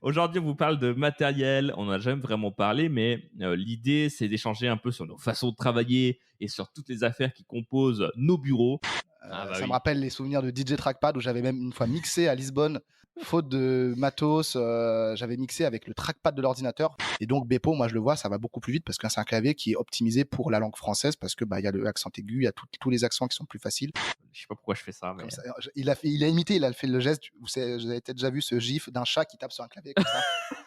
Aujourd'hui, on vous parle de matériel. On n'a jamais vraiment parlé, mais l'idée, c'est d'échanger un peu sur nos façons de travailler et sur toutes les affaires qui composent nos bureaux. Ah bah Ça me oui. rappelle les souvenirs de DJ Trackpad où j'avais même une fois mixé à Lisbonne, faute de matos, j'avais mixé avec le trackpad de l'ordinateur et donc Bepo, moi je le vois, ça va beaucoup plus vite parce que c'est un clavier qui est optimisé pour la langue française parce que, bah, il y a le accent aigu, il y a tous les accents qui sont plus faciles. Je sais pas pourquoi je fais ça, Comme mais ça, il a fait le geste, vous avez peut-être déjà vu ce gif d'un chat qui tape sur un clavier comme ça?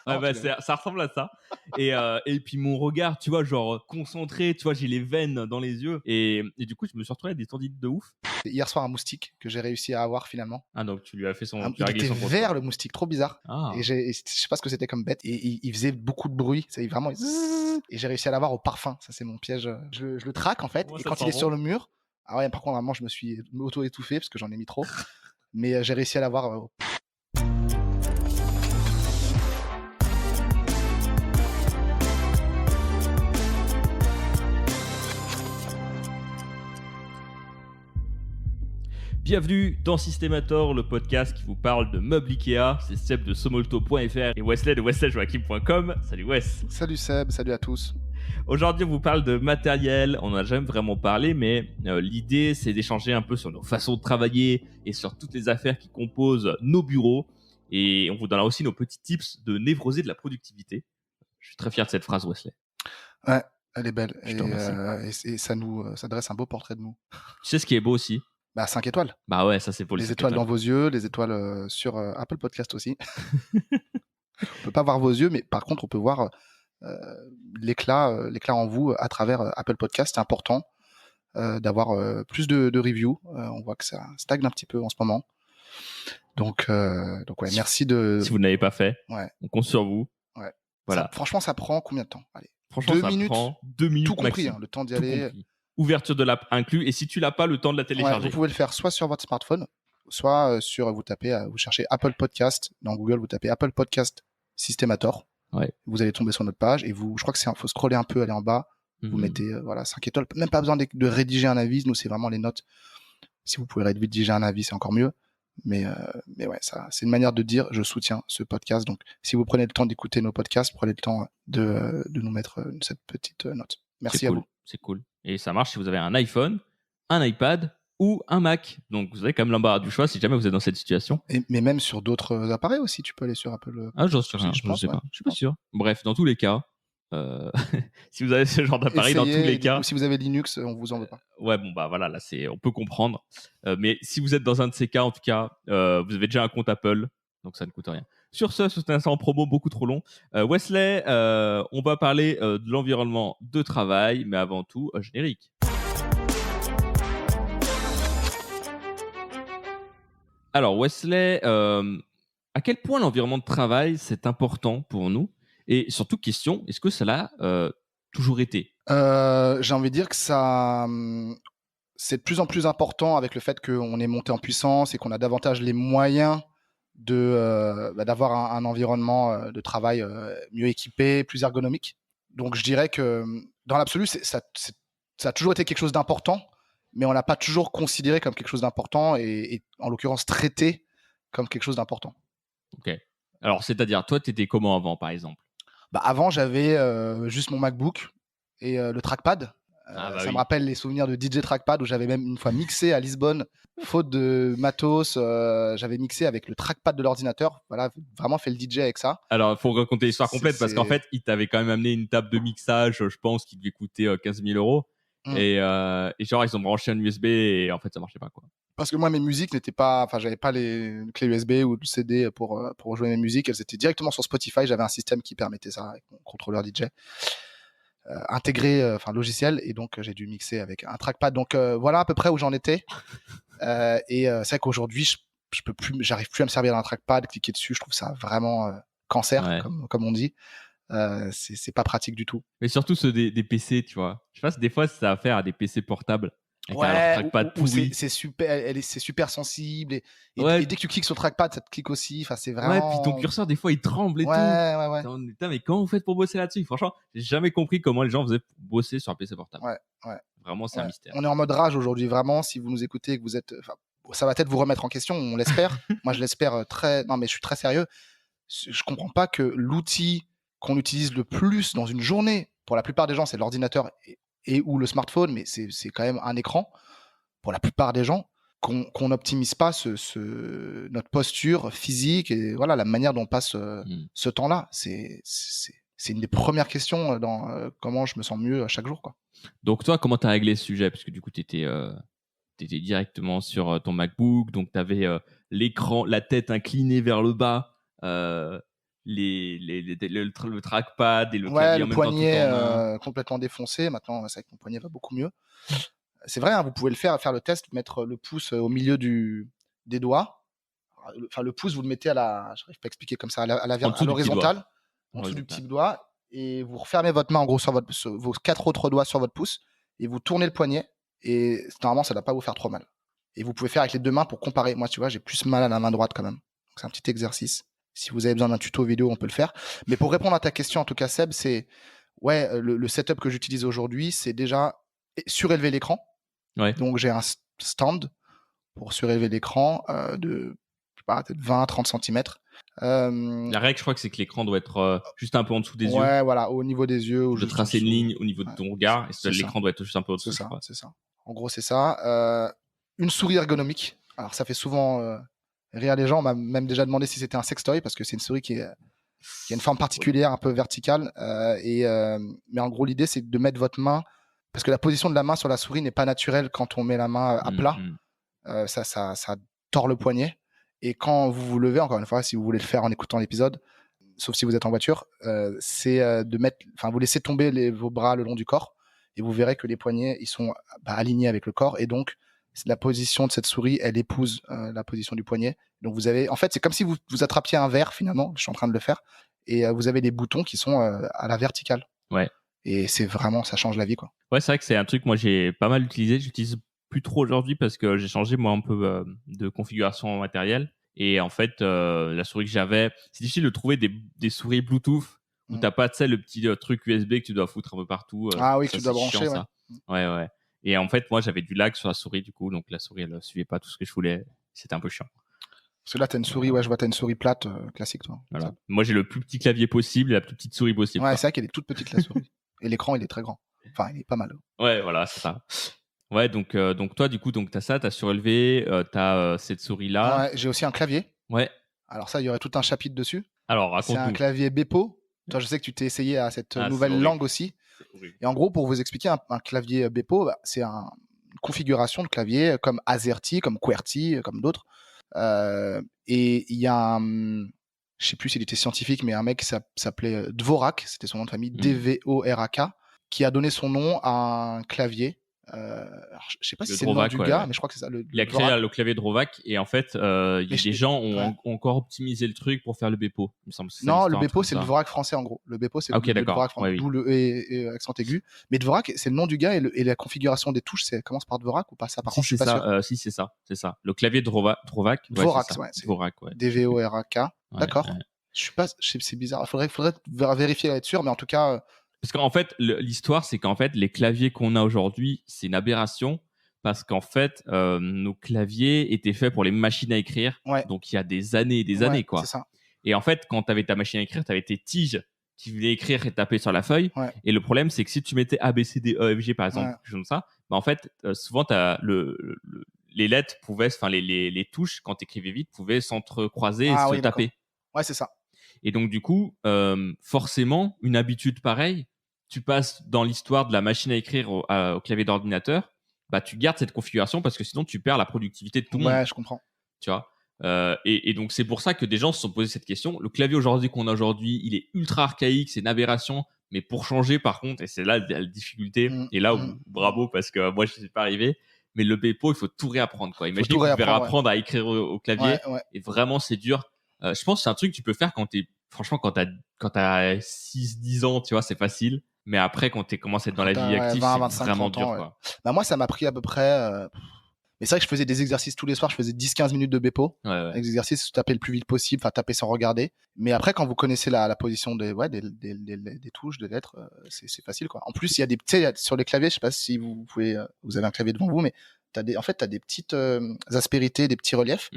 ouais, Non, bah, tu l'as vu? ça ressemble à ça. Et puis mon regard, tu vois, genre concentré, tu vois, j'ai les veines dans les yeux. Et du coup, je me suis retrouvé avec des tendinites de ouf. C'est hier soir un moustique que j'ai réussi à avoir finalement. Ah, donc tu lui as fait tu as Il réglé était son compte, quoi. vert le moustique, trop bizarre. Ah, Et je sais pas ce que c'était comme bête. Et il faisait beaucoup de bruit. C'est vraiment. Zzzz. Et j'ai réussi à l'avoir au parfum. Ça, c'est mon piège. Je le traque en fait. moi, Et ça quand sent il est sur bon. le mur, ah ouais, par contre, vraiment, je me suis auto-étouffé parce que j'en ai mis trop. Mais j'ai réussi à l'avoir. Bienvenue dans Systemator, le podcast qui vous parle de meubles Ikea. C'est Seb de Somolto.fr et Wesley de wesleyjoachim.com. Salut Wes. Salut Seb, salut à tous. Aujourd'hui, on vous parle de matériel. On n'a jamais vraiment parlé, mais l'idée, c'est d'échanger un peu sur nos façons de travailler et sur toutes les affaires qui composent nos bureaux. Et on vous donnera aussi nos petits tips de névroser de la productivité. Je suis très fier de cette phrase, Wesley. Ouais, elle est belle. Je te remercie. Et ça dresse un beau portrait de nous. Tu sais ce qui est beau aussi? Bah, 5 étoiles. Bah ouais, ça c'est pour les Les 5 étoiles étoiles. dans vos yeux, les étoiles sur Apple Podcast aussi. On peut pas voir vos yeux, mais par contre, on peut voir l'éclat en vous à travers Apple Podcast. C'est important d'avoir plus de reviews. On voit que ça stagne un petit peu en ce moment. Donc ouais, Si, merci de. si vous ne l'avez pas fait, Ouais, on compte sur vous. ouais. Voilà. Franchement, ça prend combien de temps? Allez, Franchement, 2 minutes, prend 2 tout minutes compris, hein, maxi. le temps d'y Tout aller. compris. Ouverture de l'app inclus. Et si tu l'as pas, le temps de la Ouais, vous télécharger. pouvez le faire soit sur votre smartphone, soit vous cherchez Apple Podcast dans Google, vous tapez Apple Podcast Systemator. Ouais. Vous allez tomber sur notre page et je crois que faut scroller un peu, aller en bas. Vous mettez voilà 5 étoiles, même pas besoin de rédiger un avis, nous c'est vraiment les notes. Si vous pouvez rédiger un avis, c'est encore mieux. Mais ouais, ça c'est une manière de dire je soutiens ce podcast. Donc si vous prenez le temps d'écouter nos podcasts, prenez le temps de nous mettre cette petite note. Merci C'est à cool. vous. C'est cool. Et ça marche si vous avez un iPhone, un iPad ou un Mac. Donc vous avez quand même l'embarras du choix si jamais vous êtes dans cette situation. Mais même sur d'autres appareils aussi, tu peux aller sur Apple. Ah, j'en sais rien, Je je pense, sais ouais. pas. Je suis pas sûr. Bref, dans tous les cas, euh, si vous avez ce genre d'appareil, dans tous Essayez, les et dites-nous cas, si vous avez Linux, on vous en veut pas. ouais, bon, bah voilà, là, on peut comprendre. Mais si vous êtes dans un de ces cas, en tout cas, vous avez déjà un compte Apple, donc ça ne coûte rien. Sur ce, c'est un instant en promo beaucoup trop long. Wesley, on va parler de l'environnement de travail, mais avant tout, générique. Alors, Wesley, à quel point l'environnement de travail, c'est important pour nous? Et surtout, question, est-ce que ça l'a toujours été? J'ai envie de dire que c'est de plus en plus important avec le fait qu'on est monté en puissance et qu'on a davantage les moyens d'avoir un environnement de travail mieux équipé, plus ergonomique. Donc je dirais que dans l'absolu, ça a toujours été quelque chose d'important, mais on l'a pas toujours considéré comme quelque chose d'important et en l'occurrence traité comme quelque chose d'important. Ok. Alors, c'est-à-dire, toi, tu étais comment avant, par exemple? Bah, avant, j'avais juste mon MacBook et le trackpad. Ah bah Ça me oui. rappelle les souvenirs de DJ Trackpad où j'avais même une fois mixé à Lisbonne, faute de matos. J'avais mixé avec le trackpad de l'ordinateur. Voilà, vraiment fait le DJ avec ça. Alors, il faut raconter l'histoire complète parce qu'en C'est. fait, il t'avait quand même amené une table de mixage, je pense, qui devait coûter 15 000 euros. Mm. Et genre, ils ont branché un USB et en fait, ça marchait pas, quoi. Parce que moi, mes musiques n'étaient pas. Enfin, j'avais pas les clés USB ou le CD pour jouer mes musiques. Elles étaient directement sur Spotify. J'avais un système qui permettait ça avec mon contrôleur DJ. Intégré, logiciel, et donc j'ai dû mixer avec un trackpad. Donc voilà à peu près où j'en étais. C'est vrai qu'aujourd'hui, j'arrive plus à me servir d'un trackpad, cliquer dessus, je trouve ça vraiment cancer, Ouais. comme on dit. C'est pas pratique du tout. Mais surtout ceux des PC, tu vois. Je sais pas, des fois, ça a affaire à des PC portables avec leur Ouais, trackpad ou pourri. c'est super, c'est super sensible Ouais, et dès que tu cliques sur le trackpad, ça te clique aussi. Enfin, c'est ouais, puis ton vraiment. curseur, des fois, il tremble et Ouais, tout. ouais, ouais, Putain, mais comment vous faites pour bosser là-dessus? Franchement, j'ai jamais compris comment les gens faisaient pour bosser sur un PC portable. ouais, ouais, Vraiment, c'est un ouais. mystère. On est en mode rage aujourd'hui, vraiment. Si vous nous écoutez et que vous êtes, ça va peut-être vous remettre en question, on l'espère. Moi, je l'espère très. Non, mais je suis très sérieux. Je comprends pas que l'outil qu'on utilise le plus dans une journée, pour la plupart des gens, c'est l'ordinateur et ou le smartphone, mais c'est quand même un écran pour la plupart des gens, qu'on n'optimise pas notre posture physique et voilà la manière dont on passe ce temps-là. C'est une des premières questions dans comment je me sens mieux à chaque jour, quoi. Donc toi, comment tu as réglé ce sujet? Parce que du coup, tu étais directement sur ton MacBook, donc tu avais l'écran, la tête inclinée vers le bas, le trackpad et le Ouais, clavier le en même temps tout poignet en main. complètement défoncé. Maintenant, c'est vrai que mon poignet va beaucoup mieux. C'est vrai, hein, vous pouvez faire le test, mettre le pouce au milieu des doigts. Enfin, le pouce, vous le mettez j'arrive pas à expliquer comme ça, En à dessous du petit doigt. l'horizontale, en dessous du petit doigt, et vous refermez votre main en gros sur vos 4 autres doigts sur votre pouce, et vous tournez le poignet, et normalement, ça ne doit pas vous faire trop mal. Et vous pouvez faire avec les 2 mains pour comparer. Moi, tu vois, j'ai plus mal à la main droite quand même. Donc, c'est un petit exercice. Si vous avez besoin d'un tuto vidéo, on peut le faire. Mais pour répondre à ta question, en tout cas, Seb, c'est ouais, le setup que j'utilise aujourd'hui, c'est déjà surélever l'écran. Ouais. Donc, j'ai un stand pour surélever l'écran de peut-être 20-30 cm. La règle, je crois que c'est que l'écran doit être juste un peu en dessous des yeux. Ouais, voilà, au niveau des yeux. Tu dois tracer une ligne au niveau de ton regard, et c'est l'écran doit être juste un peu au-dessus. c'est ça. En gros, c'est ça. Une souris ergonomique. Alors, ça fait souvent rire les gens. On m'a même déjà demandé si c'était un sextoy, parce que c'est une souris qui a une forme particulière, un peu verticale. Mais en gros, l'idée, c'est de mettre votre main, parce que la position de la main sur la souris n'est pas naturelle quand on met la main à plat. Ça tord le poignet. Et quand vous vous levez, encore une fois, si vous voulez le faire en écoutant l'épisode, sauf si vous êtes en voiture, c'est vous laissez tomber vos bras le long du corps, et vous verrez que les poignets, ils sont alignés avec le corps, et donc la position de cette souris, elle épouse la position du poignet. Donc vous avez, en fait, c'est comme si vous attrapiez un verre finalement. Je suis en train de le faire, et vous avez des boutons qui sont à la verticale. Ouais. Et c'est vraiment, ça change la vie, quoi. Ouais, c'est vrai que c'est un truc moi j'ai pas mal utilisé. J'utilise plus trop aujourd'hui parce que j'ai changé moi un peu de configuration matérielle. Et en fait, la souris que j'avais, c'est difficile de trouver des souris Bluetooth où t'as pas, tu sais, le petit truc USB que tu dois foutre un peu partout. Ah oui, ça, que tu dois c'est brancher, chiant, ça. Ouais. Et en fait, moi, j'avais du lag sur la souris, du coup, donc la souris, elle suivait pas tout ce que je voulais. C'était un peu chiant. Parce que là, t'as une souris, je vois, t'as une souris plate classique, toi. Voilà. Moi, j'ai le plus petit clavier possible et la plus petite souris possible. Ouais, c'est vrai qu'elle est toute petite, la souris. Et l'écran, il est très grand. Enfin, il est pas mal. Ouais, voilà, c'est ça. Ouais, donc toi, du coup, t'as ça, t'as surélevé, t'as cette souris-là. Ouais, j'ai aussi un clavier. Ouais. Alors ça, il y aurait tout un chapitre dessus. Alors, raconte-nous. C'est un clavier Bepo. Toi, je sais que tu t'es essayé à cette nouvelle langue aussi. Et en gros, pour vous expliquer, un clavier Bepo, c'est une configuration de clavier comme AZERTY, comme QWERTY, comme d'autres. Et il y a je sais plus s'il était scientifique, mais un mec qui s'appelait Dvorak, c'était son nom de famille, Dvorak, qui a donné son nom à un clavier. Alors, je sais pas si c'est le nom du gars, mais je crois que c'est ça. Il a créé le clavier Dvorak, et en fait, des gens ont encore optimisé le truc pour faire le Bepo, il me semble. Non, le Bepo, c'est le Dvorak français, en gros. Le Bepo, c'est le Dvorak français, d'où le et accent aigu. Mais Dvorak, c'est le nom du gars, et la configuration des touches, ça commence par Dvorak ou pas? Ça, par contre, je suis pas sûr. Si, c'est ça. Le clavier Dvorak. Dvorak, ouais. Dvorak, ouais. D-V-O-R-A-K. D'accord. Je suis pas, c'est bizarre. Faudrait vérifier, être sûr, mais en tout cas. Parce qu'en fait, l'histoire, c'est qu'en fait, les claviers qu'on a aujourd'hui, c'est une aberration. Parce qu'en fait, nos claviers étaient faits pour les machines à écrire. Ouais. Donc, il y a des années et des années, quoi. C'est ça. Et en fait, quand tu avais ta machine à écrire, tu avais tes tiges qui voulaient écrire et taper sur la feuille. Ouais. Et le problème, c'est que si tu mettais A, B, C, D, E, F, G, par exemple, comme ça, en fait, souvent, les lettres pouvaient, enfin, les touches, quand tu écrivais vite, pouvaient s'entrecroiser et se taper. Ouais, c'est ça. Et donc, du coup, forcément, une habitude pareille, tu passes dans l'histoire de la machine à écrire au clavier d'ordinateur, bah, tu gardes cette configuration parce que sinon, tu perds la productivité de tout le monde. Ouais, je comprends. Tu vois. Et donc, c'est pour ça que des gens se sont posé cette question. Le clavier qu'on a aujourd'hui, il est ultra archaïque, c'est une aberration. Mais pour changer, par contre, et c'est là la difficulté, et là, bravo, parce que moi, je ne suis pas arrivé, mais le Bepo, il faut tout réapprendre, quoi. Imaginez que vous devez apprendre à écrire au clavier, et vraiment, c'est dur. Je pense que c'est un truc que tu peux faire quand t'as 6-10 ans, tu vois, c'est facile. Mais après, quand tu commences à être dans la vie active, c'est vraiment dur, quoi. Bah, moi, ça m'a pris à peu près. Mais c'est vrai que je faisais des exercices tous les soirs, je faisais 10-15 minutes de Bepo. Des exercices, taper le plus vite possible, enfin taper sans regarder. Mais après, quand vous connaissez la position des touches, des lettres, c'est facile, quoi. En plus, il y a sur les claviers, je sais pas si vous avez un clavier devant vous, mais t'as des petites aspérités, des petits reliefs.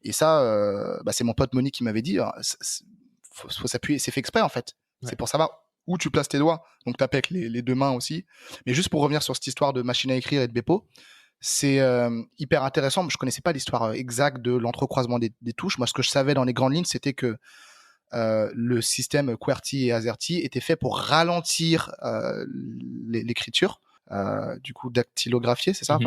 Et ça, c'est mon pote Monique qui m'avait dit, faut s'appuyer. C'est fait exprès en fait. Ouais. C'est pour savoir où tu places tes doigts. Donc taper avec les deux mains aussi. Mais juste pour revenir sur cette histoire de machine à écrire et de Bepo, c'est hyper intéressant. Je connaissais pas l'histoire exacte de l'entrecroisement des touches. Moi, ce que je savais dans les grandes lignes, c'était que le système QWERTY et AZERTY était fait pour ralentir l'écriture. Du coup, dactylographier, c'est ça,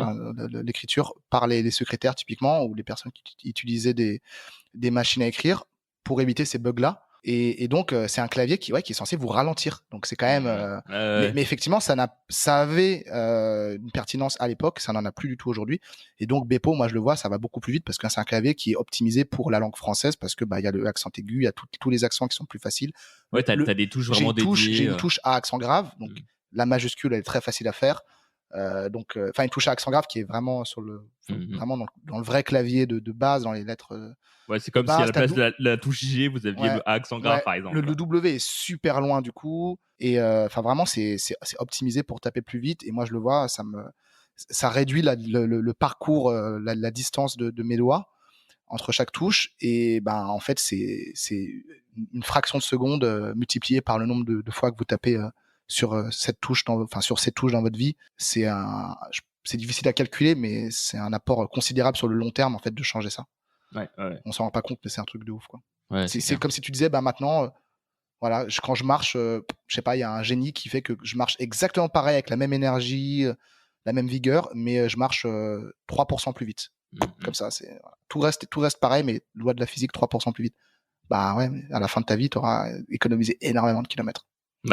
l'écriture par les secrétaires typiquement, ou les personnes qui utilisaient des machines à écrire pour éviter ces bugs-là. Et donc, c'est un clavier qui est censé vous ralentir. Donc, c'est quand même. Mais effectivement, ça avait une pertinence à l'époque, ça n'en a plus du tout aujourd'hui. Et donc, Bepo, moi, je le vois, ça va beaucoup plus vite parce que c'est un clavier qui est optimisé pour la langue française parce que il y a le accent aigu, il y a tous les accents qui sont plus faciles. Ouais, t'as des touches vraiment dédiées. J'ai une touche à accent grave, donc la majuscule, elle est très facile à faire. Une touche à accent grave qui est vraiment vraiment dans le vrai clavier de base, dans les lettres. Ouais, c'est comme si à la place de la touche G, vous aviez le accent grave, par exemple. Le W est super loin du coup, et vraiment c'est optimisé pour taper plus vite. Et moi je le vois, ça réduit le parcours, la distance de mes doigts entre chaque touche. Et en fait c'est une fraction de seconde multipliée par le nombre de fois que vous tapez sur cette touche sur ces touches dans votre vie. C'est difficile à calculer, mais c'est un apport considérable sur le long terme en fait de changer ça. Ouais. On s'en rend pas compte, mais c'est un truc de ouf, quoi. Ouais, c'est comme si tu disais, maintenant, voilà, quand je marche, je sais pas, il y a un génie qui fait que je marche exactement pareil avec la même énergie, la même vigueur, mais je marche 3% plus vite. Comme ça, voilà. Tout reste pareil, mais loi de la physique, 3% plus vite. Ouais, mais à la fin de ta vie, tu auras économisé énormément de kilomètres.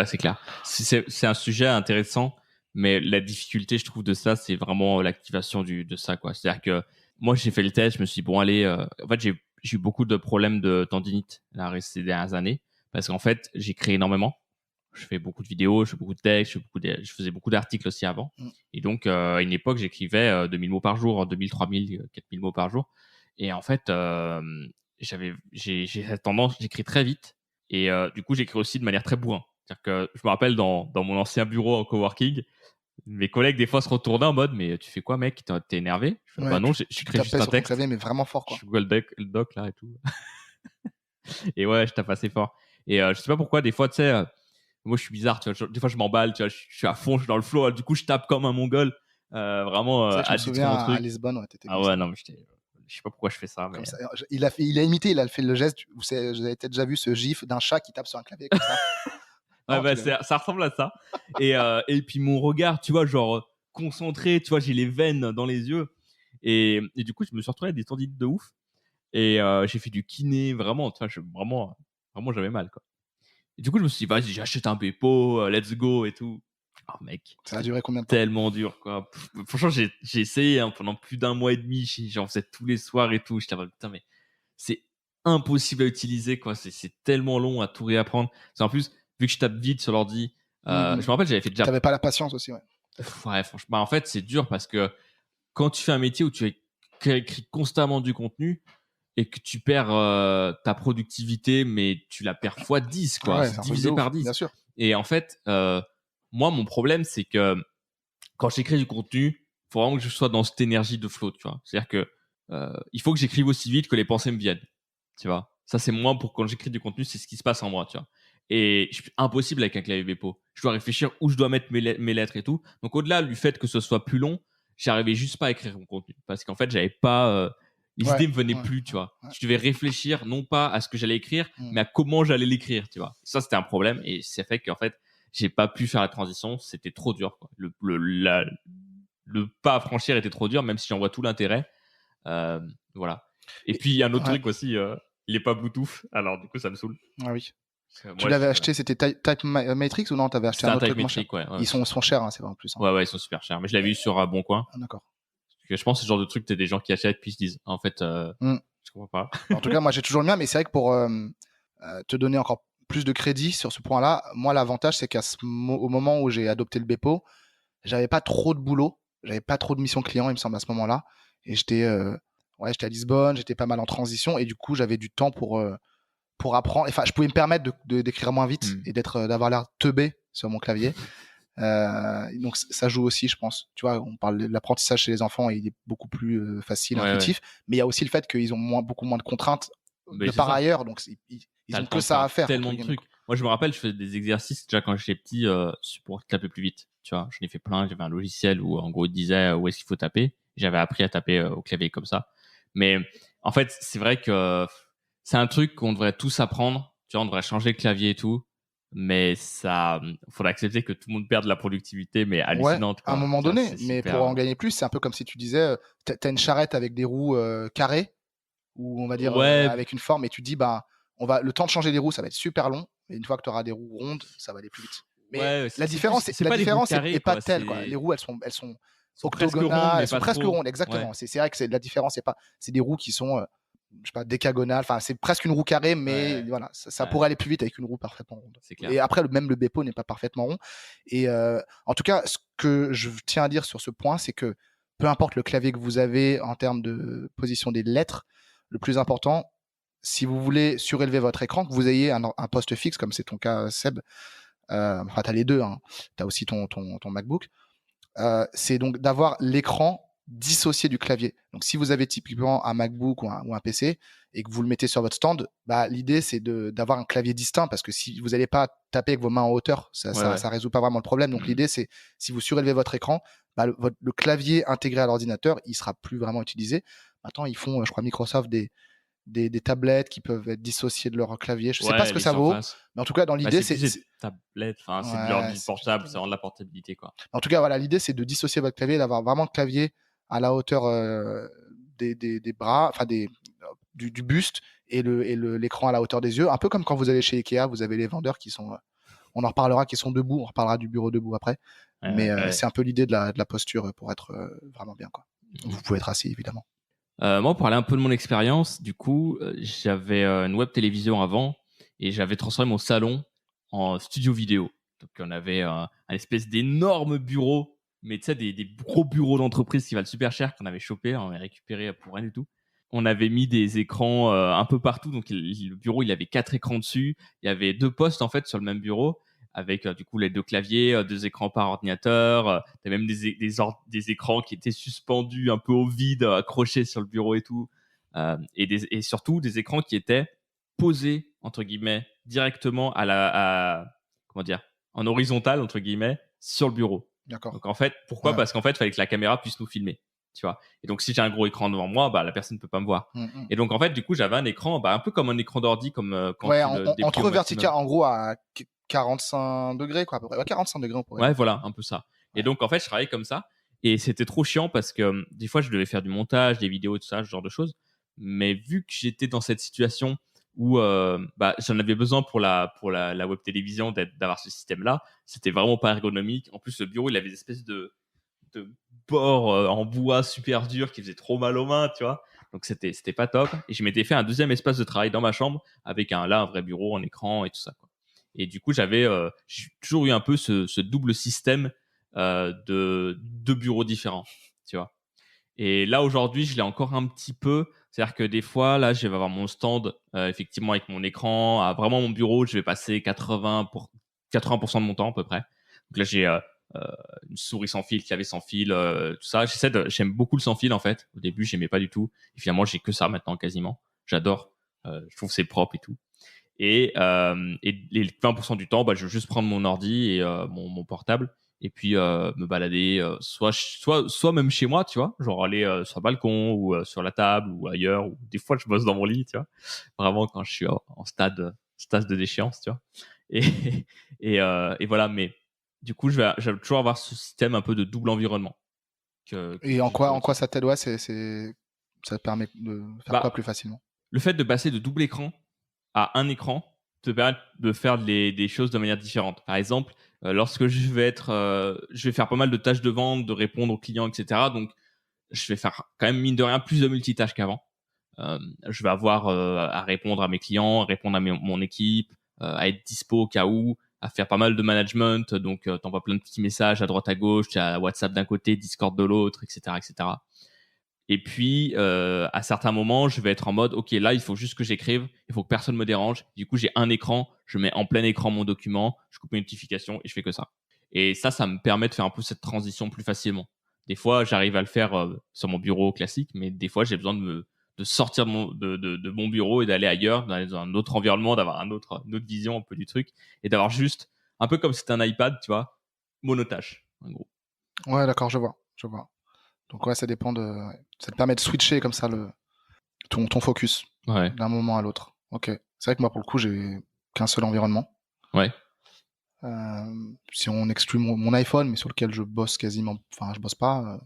C'est clair. C'est un sujet intéressant, mais la difficulté, je trouve, de ça, c'est vraiment l'activation de ça, quoi. C'est-à-dire que moi, j'ai fait le test, je me suis dit, bon, allez, en fait, j'ai eu beaucoup de problèmes de tendinite ces dernières années, parce qu'en fait, j'écris énormément. Je fais beaucoup de vidéos, je fais beaucoup de textes, je faisais beaucoup d'articles aussi avant. Et donc, à une époque, j'écrivais 2000 mots par jour, 2000, 3000, 4000 mots par jour. Et en fait, j'ai cette tendance, j'écris très vite. Et du coup, j'écris aussi de manière très bourrin. C'est-à-dire que je me rappelle dans mon ancien bureau en coworking, mes collègues des fois se retournaient en mode, mais tu fais quoi, mec? T'es énervé? Je fais, non, j'écris juste un texte. Clavier, mais vraiment fort, quoi. Je suis le doc là et tout. Et ouais, je tape assez fort. Et je sais pas pourquoi, des fois, tu sais, moi je suis bizarre, tu vois, des fois je m'emballe, tu vois, je suis à fond, je suis dans le flow, du coup je tape comme un mongol, vraiment je me souviens à Lisbonne, ouais, t'étais ouais, non, mais je sais pas pourquoi je fais ça, mais... ça. Il a imité, il a fait le geste, vous avez peut-être déjà vu ce gif d'un chat qui tape sur un clavier comme ça. Ça ressemble à ça. Et puis mon regard, tu vois, genre concentré, tu vois, j'ai les veines dans les yeux, et du coup je me suis retrouvé avec des tendinites de ouf, et j'ai fait du kiné, vraiment, tu vois, vraiment j'avais mal, quoi. Et du coup je me suis dit, vas-y, j'achète un Bepo, let's go et tout. Oh mec, ça a duré combien de temps? Tellement dur, quoi. Franchement, j'ai essayé pendant plus d'un mois et demi, j'en faisais tous les soirs et tout. J'étais là, putain, mais c'est impossible à utiliser, quoi. C'est tellement long à tout réapprendre. En plus, vu que je tape vite sur l'ordi, je me rappelle, j'avais fait déjà... T'avais pas la patience aussi, ouais. Ouais, franchement, en fait, c'est dur parce que quand tu fais un métier où tu écris constamment du contenu et que tu perds ta productivité, mais tu la perds fois 10, quoi. Ouais, c'est divisé par 10. Bien sûr. Et en fait, moi, mon problème, c'est que quand j'écris du contenu, il faut vraiment que je sois dans cette énergie de flow, tu vois. C'est-à-dire que il faut que j'écrive aussi vite que les pensées me viennent, tu vois. Ça, c'est moi, pour quand j'écris du contenu, c'est ce qui se passe en moi, tu vois. Et impossible avec un clavier Bepo. Je dois réfléchir où je dois mettre mes lettres et tout. Donc, au-delà du fait que ce soit plus long, j'arrivais juste pas à écrire mon contenu. Parce qu'en fait, j'avais pas... les idées me venaient plus, tu vois. Je devais réfléchir non pas à ce que j'allais écrire, mais à comment j'allais l'écrire, tu vois. Ça, c'était un problème. Et ça fait qu'en fait, j'ai pas pu faire la transition. C'était trop dur, quoi. Le pas à franchir était trop dur, même si j'en vois tout l'intérêt. Voilà. Et puis, il y a un autre truc aussi. Il est pas Bluetooth. Alors, du coup, ça me saoule. Ah oui. Tu l'avais acheté, c'était Type Matrix ou non? T'avais acheté un autre truc moins cher? Ouais, ils sont chers, hein, c'est vrai en plus. Ouais, ils sont super chers. Mais je l'avais eu sur Bon Coin. Ah, d'accord. Parce que je pense que c'est le genre de truc, t'as des gens qui achètent puis ils se disent, en fait, je comprends pas. En tout cas, moi j'ai toujours le mien, mais c'est vrai que pour te donner encore plus de crédit sur ce point-là, moi l'avantage c'est au moment où j'ai adopté le Bepo, j'avais pas trop de boulot, j'avais pas trop de missions clients, il me semble, à ce moment-là, et j'étais à Lisbonne, j'étais pas mal en transition, et du coup j'avais du temps pour apprendre. Enfin, je pouvais me permettre d'écrire moins vite et d'avoir l'air teubé sur mon clavier. Donc ça joue aussi, je pense. Tu vois, on parle de l'apprentissage chez les enfants, et il est beaucoup plus facile, intuitif. Mais il y a aussi le fait qu'ils ont beaucoup moins de contraintes Mais de c'est par ça. ailleurs, donc ils T'as ont le temps que de ça faire à faire. tellement Entre de guillemets, trucs. Moi, je me rappelle, je faisais des exercices déjà quand j'étais petit pour taper plus vite. Tu vois, j'en ai fait plein. J'avais un logiciel où, en gros, il disait où est-ce qu'il faut taper. J'avais appris à taper au clavier comme ça. Mais en fait, c'est vrai que c'est un truc qu'on devrait tous apprendre. Tu vois, on devrait changer le clavier et tout. Mais ça, faudrait accepter que tout le monde perde de la productivité, mais Ouais, hallucinante, à un quoi. moment Tu vois, donné, c'est mais pour en super. gagner plus, c'est un peu comme si tu disais, t'as une charrette avec des roues carrées, ou on va dire Ouais, avec une forme, et tu dis, bah, le temps de changer les roues, ça va être super long, et une fois que tu auras des roues rondes, ça va aller plus vite. Mais ouais, la c'est plus, différence, c'est la pas des roues différence carrées, est pas quoi. telle, quoi. C'est, Les roues, elles sont sont presque rondes, octogonales, mais elles sont pas presque trop. rondes, Ouais, exactement. C'est vrai que la différence, c'est des roues qui sont, je sais pas, décagonales. Enfin, c'est presque une roue carrée, mais ouais, voilà, ça ouais, pourrait aller plus vite avec une roue parfaitement ronde. c'est clair. Et après, même le Bepo n'est pas parfaitement rond. Et en tout cas, ce que je tiens à dire sur ce point, c'est que peu importe le clavier que vous avez en termes de position des lettres, le plus important, si vous voulez surélever votre écran, que vous ayez un poste fixe, comme c'est ton cas, Seb, enfin, tu as les deux, hein. Tu as aussi ton MacBook, c'est donc d'avoir l'écran dissocié du clavier. Donc, si vous avez typiquement un MacBook ou un PC et que vous le mettez sur votre stand, bah, l'idée, c'est d'avoir un clavier distinct, parce que si vous n'allez pas taper avec vos mains en hauteur, Ouais, ouais. ça résout pas vraiment le problème. Donc, Mm. l'idée, c'est, si vous surélevez votre écran, bah, le clavier intégré à l'ordinateur, il sera plus vraiment utilisé. Maintenant, ils font, je crois, Microsoft, des tablettes qui peuvent être dissociées de leur clavier. Je sais pas ce Ouais, que les ça vaut, surfaces. mais en tout cas, dans Bah, l'idée, c'est plus des c'est tablettes, enfin, c'est de ouais, l'ordi c'est plus des portable, c'est tablettes. vraiment de la portabilité, quoi. En tout cas, voilà, l'idée, c'est de dissocier votre clavier, d'avoir vraiment le clavier à la hauteur des bras, enfin du buste, et l'écran à la hauteur des yeux. Un peu comme quand vous allez chez Ikea, vous avez les vendeurs qui sont, on en reparlera, qui sont debout. On reparlera du bureau debout après. Ouais, Mais ouais, ouais. c'est un peu l'idée de la posture pour être vraiment bien, quoi. Mhm. Vous pouvez être assis, évidemment. Moi, pour parler un peu de mon expérience, du coup, j'avais une web télévision avant et j'avais transformé mon salon en studio vidéo. Donc, on avait un espèce d'énorme bureau, mais tu sais, des gros bureaux d'entreprise qui valent super cher, qu'on avait chopé, on avait récupéré pour rien du tout. On avait mis des écrans un peu partout. Donc, le bureau, il avait 4 écrans dessus. Il y avait 2 postes, en fait, sur le même bureau, avec du coup les 2 claviers, 2 écrans par ordinateur. T'as même des écrans qui étaient suspendus un peu au vide, accrochés sur le bureau et tout. Et surtout des écrans qui étaient posés, entre guillemets, directement comment dire, en horizontal, entre guillemets, sur le bureau. D'accord. Donc en fait, pourquoi? Ouais. Parce qu'en fait, il fallait que la caméra puisse nous filmer. Tu vois. Et donc, si j'ai un gros écran devant moi, bah, la personne ne peut pas me voir. Mm. Et donc, en fait, du coup, j'avais un écran, bah, un peu comme un écran d'ordi, comme quand Ouais, tu le déplies au entre vertical, maximum. en gros, à 45 degrés, quoi, à peu près. Ouais, 45 degrés, on pourrait Ouais, dire. voilà, un peu ça. Et Ouais. donc, en fait, je travaillais comme ça. Et c'était trop chiant parce que des fois, je devais faire du montage, des vidéos, tout ça, ce genre de choses. Mais vu que j'étais dans cette situation où bah, j'en avais besoin pour la web télévision d'avoir ce système-là, c'était vraiment pas ergonomique. En plus, le bureau, il avait des espèces de bords en bois super durs qui faisaient trop mal aux mains, tu vois. Donc, c'était pas top. Et je m'étais fait un deuxième espace de travail dans ma chambre avec un vrai bureau, un écran et tout ça, quoi. Et du coup, j'ai toujours eu un peu ce double système de deux bureaux différents, tu vois. Et là, aujourd'hui, je l'ai encore un petit peu. C'est-à-dire que des fois, là, je vais avoir mon stand, effectivement, avec mon écran, à vraiment mon bureau, je vais passer 80% de mon temps à peu près. Donc là, j'ai euh, une souris sans fil, clavier sans fil, tout ça. J'aime beaucoup le sans fil, en fait. Au début, j'aimais pas du tout. Et finalement, j'ai que ça maintenant, quasiment. J'adore. Je trouve que c'est propre et tout. Et les 20% du temps, bah, je veux juste prendre mon ordi et mon portable et puis me balader, soit même chez moi, tu vois, genre aller sur le balcon ou sur la table ou ailleurs, ou des fois je bosse dans mon lit, tu vois, vraiment quand je suis en stade de déchéance, tu vois. Et, et voilà, mais du coup, je vais toujours avoir ce système un peu de double environnement que Et en j'ai toujours quoi utilisé. ça t'aide? Ouais, ça te permet de faire quoi Bah, plus facilement? le fait de passer de double écran à un écran te permet de faire des choses de manière différente. Par exemple, lorsque je vais faire pas mal de tâches de vente, de répondre aux clients, etc. Donc, je vais faire quand même mine de rien plus de multitâches qu'avant. Je vais avoir à répondre à mes clients, à répondre à mon équipe, à être dispo au cas où, à faire pas mal de management. Donc, t'envoies plein de petits messages à droite à gauche, tu as WhatsApp d'un côté, Discord de l'autre, etc., etc. Et puis, à certains moments, je vais être en mode, OK, là, il faut juste que j'écrive, il faut que personne me dérange. Du coup, j'ai un écran, je mets en plein écran mon document, je coupe mes notifications et je fais que ça. Et ça me permet de faire un peu cette transition plus facilement. Des fois, j'arrive à le faire sur mon bureau classique, mais des fois, j'ai besoin de de sortir de mon bureau et d'aller ailleurs, d'aller dans un autre environnement, d'avoir une autre vision un peu du truc et d'avoir juste, un peu comme si c'était un iPad, tu vois, monotâche, en gros. Ouais, d'accord, je vois. Donc ouais, ça dépend de. Ouais. Ça te permet de switcher comme ça ton focus Ouais, d'un moment à l'autre. Ok. C'est vrai que moi, pour le coup, j'ai qu'un seul environnement. ouais. Si on exclut mon iPhone, mais sur lequel je bosse quasiment, enfin, je bosse pas.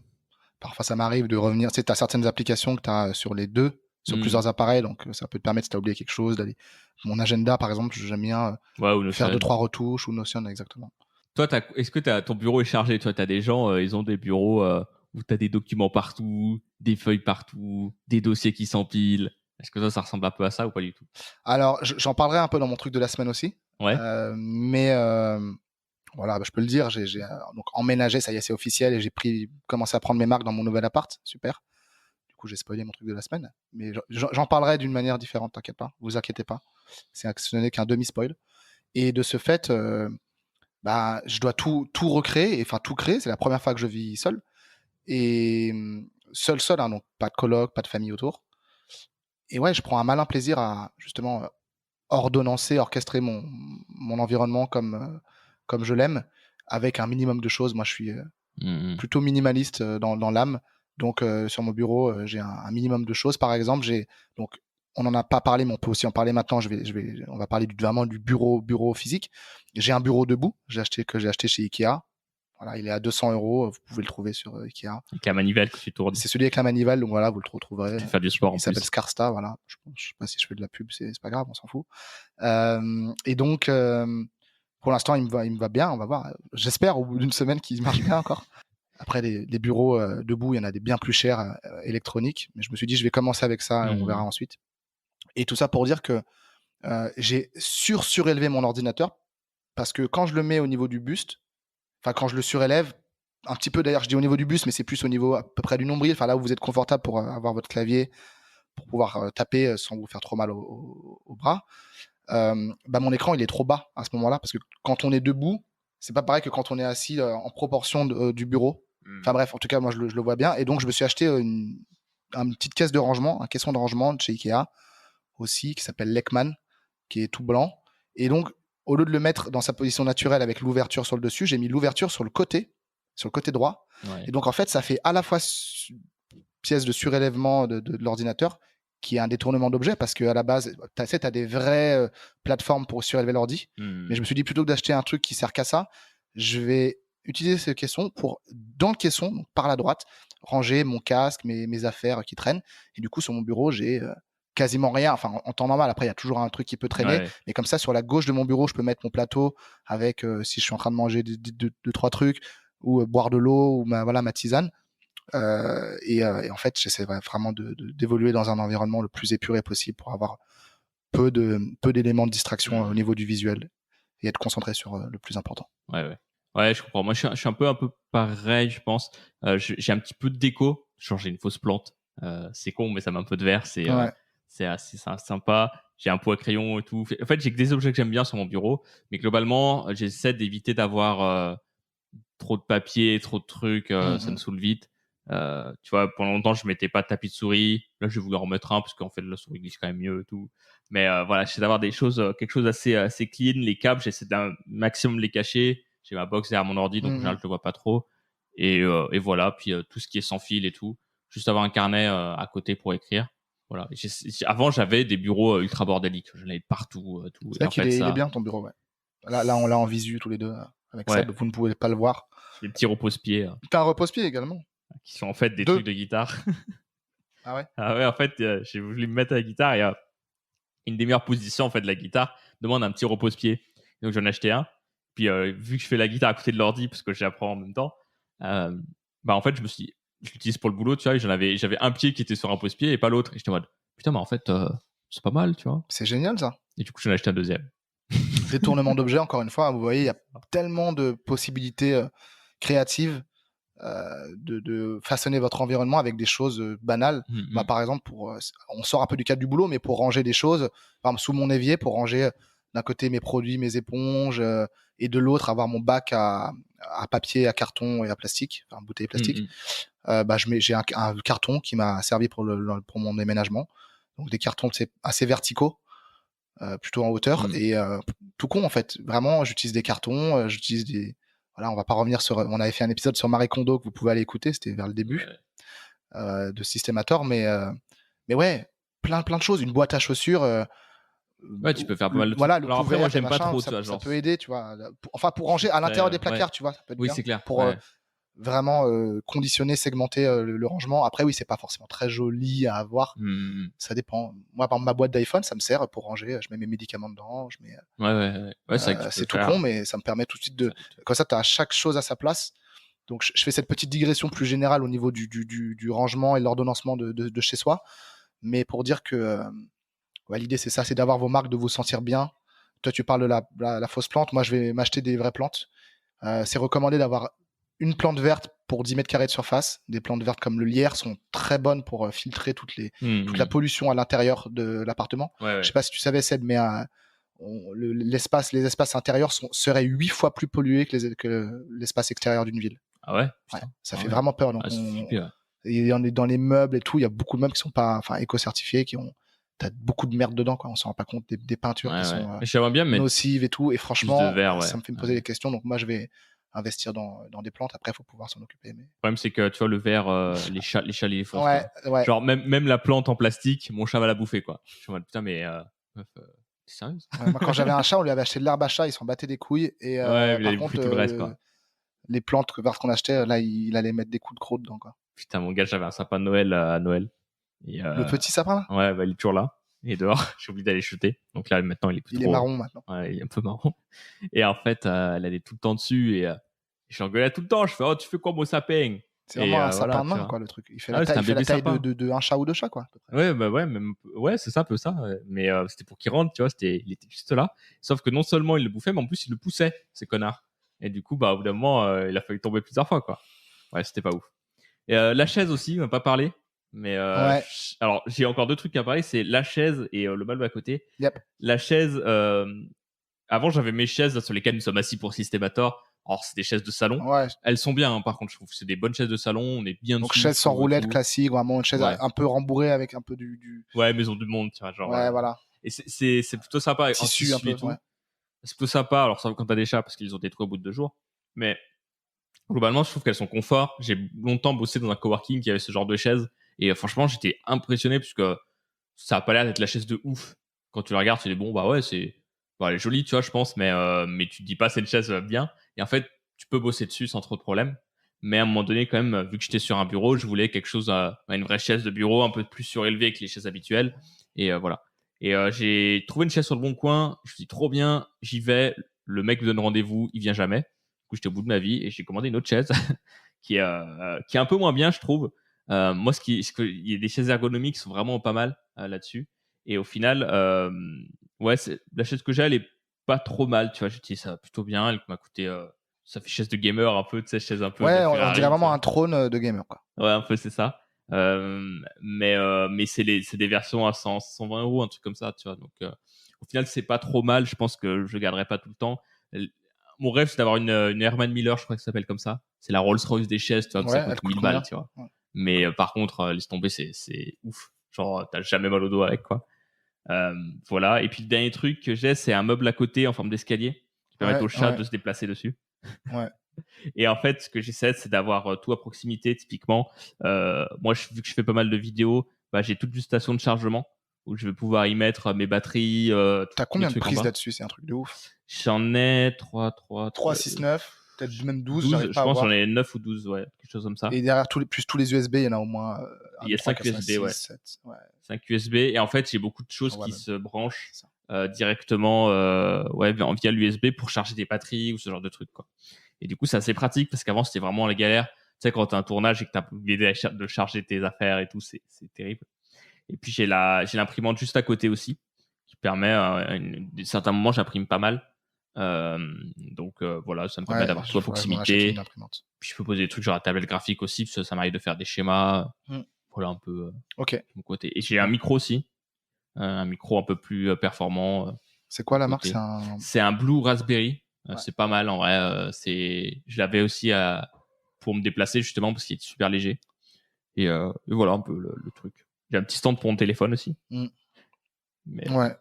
Parfois, ça m'arrive de revenir. Tu sais, t'as certaines applications que t'as sur les deux, sur Hmm. plusieurs appareils, donc ça peut te permettre, si t'as oublié quelque chose, d'aller. Mon agenda, par exemple, j'aime bien Ouais, ou faire Notion. 2-3 retouches ou Notion, exactement. Toi, est-ce que ton bureau est chargé? Toi, t'as des gens, ils ont des bureaux où t'as des documents partout, des feuilles partout, des dossiers qui s'empilent. Est-ce que ça ressemble un peu à ça ou pas du tout? Alors, j'en parlerai un peu dans mon truc de la semaine aussi. Ouais. Mais voilà, bah, je peux le dire, j'ai donc emménagé, ça y est, c'est officiel, et j'ai commencé à prendre mes marques dans mon nouvel appart. Super. Du coup, j'ai spoilé mon truc de la semaine. Mais j'en parlerai d'une manière différente, t'inquiète pas. Vous inquiétez pas. Ce n'est qu'un demi-spoil. Et de ce fait, bah, je dois tout recréer, enfin tout créer. C'est la première fois que je vis seul. Et seul, hein, donc pas de coloc, pas de famille autour. Et ouais, je prends un malin plaisir à justement ordonnancer, orchestrer mon environnement comme je l'aime, avec un minimum de choses. Moi, je suis Mhm. plutôt minimaliste dans l'âme. Donc, sur mon bureau, j'ai un minimum de choses. Par exemple, donc, on n'en a pas parlé, mais on peut aussi en parler maintenant. On va parler vraiment du bureau physique. J'ai un bureau debout, que j'ai acheté chez Ikea. Voilà, il est à 200 €. Vous pouvez le trouver sur Ikea. Avec la manivelle que tu tournes. C'est celui avec la manivelle, donc voilà, vous le retrouverez. Tu fais du sport en Il s'appelle plus. Scarsta, voilà. Je sais pas si je fais de la pub, c'est pas grave, on s'en fout. Et donc, pour l'instant, il me va bien, on va voir. J'espère au bout d'une semaine qu'il marche bien encore. Après, les bureaux debout, il y en a des bien plus chers électroniques, mais je me suis dit, je vais commencer avec ça et on verra Mhm. ensuite. Et tout ça pour dire que j'ai surélevé mon ordinateur parce que quand je le mets au niveau du buste, enfin, quand je le surélève, un petit peu d'ailleurs, je dis au niveau du buste, mais c'est plus au niveau à peu près du nombril, enfin là où vous êtes confortable pour avoir votre clavier, pour pouvoir taper sans vous faire trop mal au bras. Bah, mon écran il est trop bas à ce moment-là parce que quand on est debout, c'est pas pareil que quand on est assis en proportion du bureau. Enfin Mhm. bref, en tout cas moi je le vois bien et donc je me suis acheté une petite caisse de rangement, un caisson de rangement de chez Ikea aussi qui s'appelle Leckman, qui est tout blanc. Et donc au lieu de le mettre dans sa position naturelle avec l'ouverture sur le dessus, j'ai mis l'ouverture sur le côté droit. Ouais. Et donc en fait ça fait à la fois pièce de surélèvement de l'ordinateur qui est un détournement d'objet parce qu'à la base, tu as des vraies plateformes pour surélever l'ordi. Mais je me Mhm. suis dit, plutôt que d'acheter un truc qui sert qu'à ça, je vais utiliser ce caisson pour, dans le caisson, donc par la droite, ranger mon casque, mes affaires qui traînent. Et du coup, sur mon bureau, j'ai quasiment rien. Enfin, en temps normal, après, il y a toujours un truc qui peut traîner. Ouais. Mais comme ça, sur la gauche de mon bureau, je peux mettre mon plateau avec, si je suis en train de manger deux, trois trucs, ou boire de l'eau, ou voilà, ma tisane. Et en fait, j'essaie vraiment d'évoluer dans un environnement le plus épuré possible pour avoir peu d'éléments de distraction au Mhm. niveau du visuel et être concentré sur le plus important. Ouais, ouais. Ouais, je comprends. Moi, je suis un peu pareil, je pense. J'ai un petit peu de déco. Genre, j'ai une fausse plante. C'est con, mais ça met un peu de vert. Ouais. C'est assez sympa. J'ai un pot à crayon et tout. En fait, j'ai que des objets que j'aime bien sur mon bureau. Mais globalement, j'essaie d'éviter d'avoir trop de papier, trop de trucs. Ça me Mhm. saoule vite. Tu vois, pendant longtemps, je mettais pas de tapis de souris. Là, je vais vouloir en remettre un parce qu'en fait, la souris glisse quand même mieux et tout. Mais voilà, j'essaie d'avoir des choses, quelque chose assez clean. Les câbles, j'essaie d'un maximum de les cacher. J'ai ma box derrière mon ordi, donc en général, Mhm. je le vois pas trop. Et voilà, puis tout ce qui est sans fil et tout. Juste avoir un carnet à côté pour écrire. Voilà. Avant, j'avais des bureaux ultra bordéliques. J'en avais partout, tout. C'est Et vrai en qu'il fait, est, il est ça, bien ton bureau, ouais. Là, on l'a en visu tous les deux avec ouais, Seb. Vous ne pouvez pas le voir. j'ai des petits repose-pieds T'as un repose-pied également. qui sont en fait des trucs Deux. de guitare. Ah ouais. Ah ouais, en fait, j'ai voulu me mettre à la guitare et une des meilleures positions en fait de la guitare demande un petit repose-pied. Donc j'en ai acheté un. Puis vu que je fais la guitare à côté de l'ordi parce que j'apprends en même temps, euh, bah en fait je l'utilise pour le boulot, tu vois. J'avais un pied qui était sur un repose-pied et pas l'autre. Et j'étais en mode putain, mais en fait c'est pas mal, tu vois. C'est génial ça. Et du coup j'en ai acheté un deuxième. Détournement d'objets, encore une fois. Vous voyez, il y a tellement de possibilités créatives de façonner votre environnement avec des choses banales. Bah, Mhm. par exemple, on sort un peu du cadre du boulot, mais pour ranger des choses, par exemple, sous mon évier, pour ranger d'un côté mes produits, mes éponges, et de l'autre avoir mon bac à papier, à carton et à plastique, enfin bouteille plastique. J'ai un carton qui m'a servi pour mon déménagement. Donc des cartons assez verticaux, plutôt en hauteur, et tout con en fait. Vraiment, j'utilise des cartons, j'utilise des. Voilà, on va pas revenir sur. On avait fait un épisode sur Marie Kondo que vous pouvez aller écouter, c'était vers le début de Systemator, mais ouais, plein de choses. Une boîte à chaussures. Ouais, tu peux faire pas mal de trucs. Voilà, le Alors après, moi, couvercle et j'aime pas machin, trop, ça, tu vois, ça genre. peut aider, tu vois. Pour ranger à l'intérieur des placards, tu vois, ça peut être Oui, bien. c'est clair. Pour vraiment conditionner, segmenter le rangement. Après, oui, c'est pas forcément très joli à avoir. Ça dépend. Moi, par exemple, ma boîte d'iPhone, ça me sert pour ranger. Je mets mes médicaments dedans. Je mets. Ouais, c'est vrai que c'est tout con, mais ça me permet tout de suite de. Comme ça, tu as chaque chose à sa place. Donc, je fais cette petite digression plus générale au niveau du rangement et de l'ordonnancement de chez soi. Mais pour dire que l'idée, c'est ça, c'est d'avoir vos marques, de vous sentir bien. Toi, tu parles de la fausse plante. Moi, je vais m'acheter des vraies plantes. C'est recommandé d'avoir une plante verte pour 10 mètres carrés de surface. Des plantes vertes comme le lierre sont très bonnes pour filtrer toute la pollution à l'intérieur de l'appartement. Je sais pas si tu savais, Seb, mais les espaces intérieurs seraient 8 fois plus pollués que l'espace extérieur d'une ville. Ah ouais, ça fait vraiment peur. Donc et dans les meubles et tout, il y a beaucoup de meubles qui sont pas éco-certifiés, t'as beaucoup de merde dedans, quoi. On s'en rend pas compte, des peintures qui sont bien nocives et tout. Et franchement, ça me fait me poser des questions. Donc moi, je vais investir dans des plantes. Après, il faut pouvoir s'en occuper. Mais... Le problème, c'est que tu vois, le verre, les chats, ils les font. Ouais. Genre, même la plante en plastique, mon chat va la bouffer, quoi. Je suis en mode, putain, mais meuf, t'es sérieuse? Moi, quand j'avais un chat, on lui avait acheté de l'herbe à chat, il s'en battait des couilles. Et par contre, tout le reste, quoi. Les plantes qu'on achetait, là, il allait mettre des coups de crocs dedans, quoi. Putain, mon gars, j'avais un sapin de Noël à Noël. Et, le petit sapin, là? Ouais, il est toujours là. Il est dehors. J'ai oublié d'aller jeter. Donc là, maintenant, il est plus trop... est marron, maintenant. Ouais, il est un peu marron. Et en fait, elle allait tout le temps dessus. Et je l'engueulais tout le temps. Je fais, oh, tu fais quoi, mon sapin? C'est vraiment un sapin nain, quoi, le truc. Il fait la taille de un chat ou deux chats, quoi. Ouais, c'est ça, un peu ça. Mais c'était pour qu'il rentre, tu vois. Il était juste là. Sauf que non seulement il le bouffait, mais en plus, il le poussait, ces connards. Et du coup, au bout d'un moment, il a fallu tomber plusieurs fois, quoi. Ouais, c'était pas ouf. Et la chaise aussi, on va pas parler. Mais alors, j'ai encore deux trucs à parler. C'est la chaise et le meuble à côté. Yep. La chaise, avant, j'avais mes chaises sur lesquelles nous sommes assis pour Systemator. Alors, c'est des chaises de salon. Ouais. Elles sont bien, hein, par contre, je trouve que c'est des bonnes chaises de salon. On est bien dessus. Donc, chaise sans roulette classique, vraiment une chaise un peu rembourrée avec un peu du... Ouais, maison du monde, tu vois. Genre, ouais, voilà. Et c'est plutôt sympa. Tissu un peu, et tout. Ouais. C'est plutôt sympa. Alors, ça quand t'as des chats parce qu'ils ont détruit au bout de 2 jours. Mais globalement, je trouve qu'elles sont confort. J'ai longtemps bossé dans un coworking qui avait ce genre de chaise. Et franchement, j'étais impressionné puisque ça a pas l'air d'être la chaise de ouf. Quand tu la regardes, tu dis bon, ouais, elle est jolie, tu vois, je pense, mais tu te dis pas c'est une chaise bien. Et en fait, tu peux bosser dessus sans trop de problème. Mais à un moment donné, quand même, vu que j'étais sur un bureau, je voulais quelque chose, une vraie chaise de bureau, un peu plus surélevée que les chaises habituelles. Et voilà. Et j'ai trouvé une chaise sur le bon coin. Je me dis trop bien, j'y vais. Le mec me donne rendez-vous, il vient jamais. Du coup, j'étais au bout de ma vie et j'ai commandé une autre chaise qui est un peu moins bien, je trouve. Moi, il y a des chaises ergonomiques qui sont vraiment pas mal là-dessus. Et au final, la chaise que j'ai, elle est pas trop mal. Tu vois, j'utilise ça plutôt bien. Elle m'a coûté, ça fait chaise de gamer un peu, tu sais, chaise un peu. Ouais, on dirait vraiment un trône de gamer, quoi. Ouais, un peu, c'est ça. Mais c'est des versions à 120 euros, un truc comme ça, tu vois. Donc, au final, c'est pas trop mal. Je pense que je garderai pas tout le temps. Mon rêve, c'est d'avoir une Herman Miller, je crois que ça s'appelle comme ça. C'est la Rolls-Royce des chaises, tu vois, ça coûte 1000 balles, tu vois. Ouais. Mais par contre, laisse tomber, c'est ouf. Genre, t'as jamais mal au dos avec, quoi. Voilà. Et puis, le dernier truc que j'ai, c'est un meuble à côté en forme d'escalier qui permet au chat de se déplacer dessus. Ouais. Et en fait, ce que j'essaie, c'est d'avoir tout à proximité, typiquement. Moi, vu que je fais pas mal de vidéos, j'ai toute une station de chargement où je vais pouvoir y mettre mes batteries. T'as combien de prises là-dessus? C'est un truc de ouf. J'en ai 3, 6, 9, peut-être même 12. Je pense j'en ai 9 ou 12, ouais, quelque chose comme ça. Et derrière tous les USB, il y en a au moins. Il y a 5 USB, 7. 5 USB. Et en fait, j'ai beaucoup de choses qui se branchent directement via l'USB pour charger des batteries ou ce genre de trucs, quoi. Et du coup, c'est assez pratique parce qu'avant, c'était vraiment la galère. Tu sais, quand t'as un tournage et que t'as oublié de charger tes affaires et tout, c'est terrible. Et puis, j'ai l'imprimante juste à côté aussi qui permet, à certains moments, j'imprime pas mal. Donc, voilà, ça me permet d'avoir tout à proximité. Puis, je peux poser des trucs genre la tablette graphique aussi parce que ça m'arrive de faire des schémas. Voilà, un peu de mon côté. Et j'ai un micro aussi. Un micro un peu plus performant. C'est quoi la marque? Ok. C'est un. C'est un Blue Raspberry. Ouais. C'est pas mal en vrai. Je l'avais aussi pour me déplacer justement parce qu'il est super léger. Et voilà un peu le truc. J'ai un petit stand pour mon téléphone aussi. Mm. Mais, Ouais.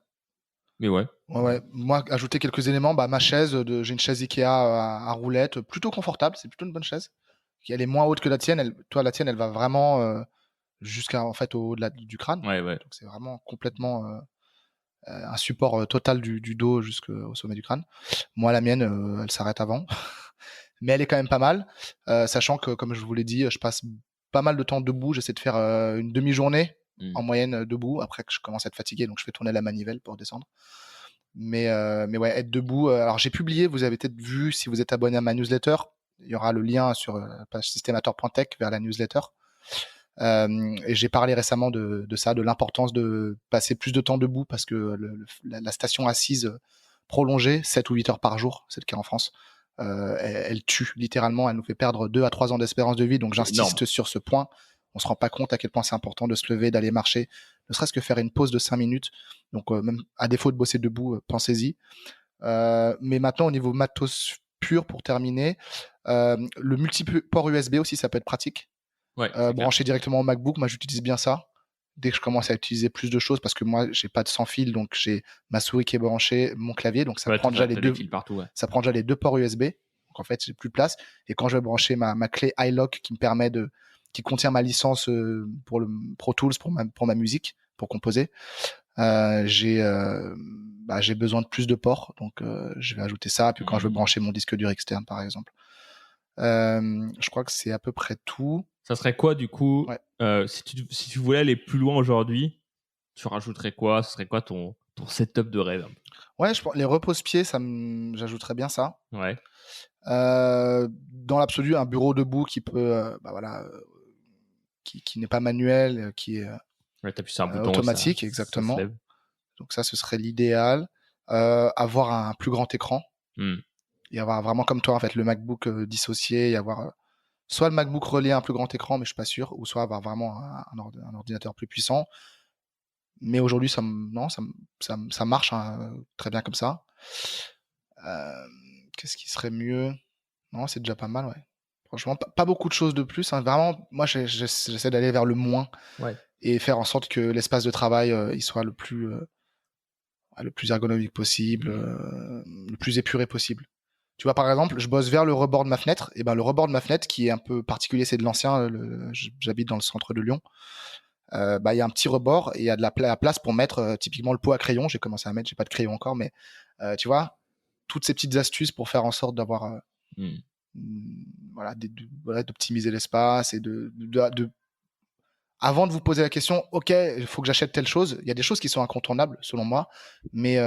mais ouais. Ouais. Moi, ajouter quelques éléments, bah, ma chaise, j'ai une chaise Ikea à roulette, plutôt confortable, c'est plutôt une bonne chaise. Elle est moins haute que la tienne. Toi, la tienne, elle va vraiment jusqu'à en fait au-delà du crâne. Ouais, ouais. Donc c'est vraiment complètement un support total du dos jusqu'au sommet du crâne. Moi, la mienne, elle s'arrête avant, mais elle est quand même pas mal, sachant que, comme je vous l'ai dit, je passe pas mal de temps debout. J'essaie de faire une demi-journée en moyenne debout. Après que je commence à être fatigué, donc je fais tourner la manivelle pour descendre. Mais ouais, être debout. Alors j'ai publié, vous avez peut-être vu si vous êtes abonné à ma newsletter, il y aura le lien sur la page systemator.tech vers la newsletter. Et j'ai parlé récemment de ça, de l'importance de passer plus de temps debout parce que la station assise prolongée, 7 ou 8 heures par jour, c'est le cas en France, elle tue littéralement, elle nous fait perdre 2 à 3 ans d'espérance de vie. Donc C'est énorme. j'insiste sur ce point. On se rend pas compte à quel point c'est important de se lever, d'aller marcher, ne serait-ce que faire une pause de 5 minutes. Donc même à défaut de bosser debout, pensez-y. Mais maintenant au niveau matos pur pour terminer, le multiport USB aussi ça peut être pratique. Ouais, c'est clair. Branché directement au MacBook, moi j'utilise bien ça. Dès que je commence à utiliser plus de choses, parce que moi j'ai pas de sans fil, donc j'ai ma souris qui est branchée, mon clavier, donc ça Ouais, prend déjà t'as des fils partout, ouais. ça prend déjà les deux ports USB. Donc en fait j'ai plus de place. Et quand je vais brancher ma clé iLock qui contient ma licence pour le Pro Tools pour ma musique, pour composer, j'ai besoin de plus de ports, donc je vais ajouter ça. Puis quand je veux brancher mon disque dur externe par exemple, je crois que c'est à peu près tout. Ça serait quoi du coup, Ouais. si tu voulais aller plus loin aujourd'hui, tu rajouterais quoi? Ce serait quoi ton setup de rêve? Ouais, les repose-pieds, j'ajouterais bien ça. Ouais. Dans l'absolu, un bureau debout qui peut, qui n'est pas manuel, qui est Ouais, t'appuies sur un bouton et automatique, ça se exactement. lève. Donc ça, ce serait l'idéal. Avoir un plus grand écran et avoir vraiment comme toi, en fait, le MacBook dissocié et avoir soit le MacBook relié à un plus grand écran, mais je suis pas sûr, ou soit avoir vraiment un ordinateur plus puissant. Mais aujourd'hui, ça marche hein, très bien comme ça. Qu'est-ce qui serait mieux? Non, c'est déjà pas mal, ouais. Franchement, pas beaucoup de choses de plus. Hein. Vraiment, moi, j'essaie d'aller vers le moins Ouais. et faire en sorte que l'espace de travail il soit le plus ergonomique possible, le plus épuré possible. Tu vois, par exemple, je bosse vers le rebord de ma fenêtre. Et ben, le rebord de ma fenêtre, qui est un peu particulier, c'est de l'ancien. J'habite dans le centre de Lyon. Il y a un petit rebord et il y a de la place pour mettre typiquement le pot à crayon. J'ai commencé à mettre, j'ai pas de crayon encore, mais tu vois, toutes ces petites astuces pour faire en sorte d'avoir voilà, d'optimiser l'espace et avant de vous poser la question, ok, il faut que j'achète telle chose. Il y a des choses qui sont incontournables selon moi, mais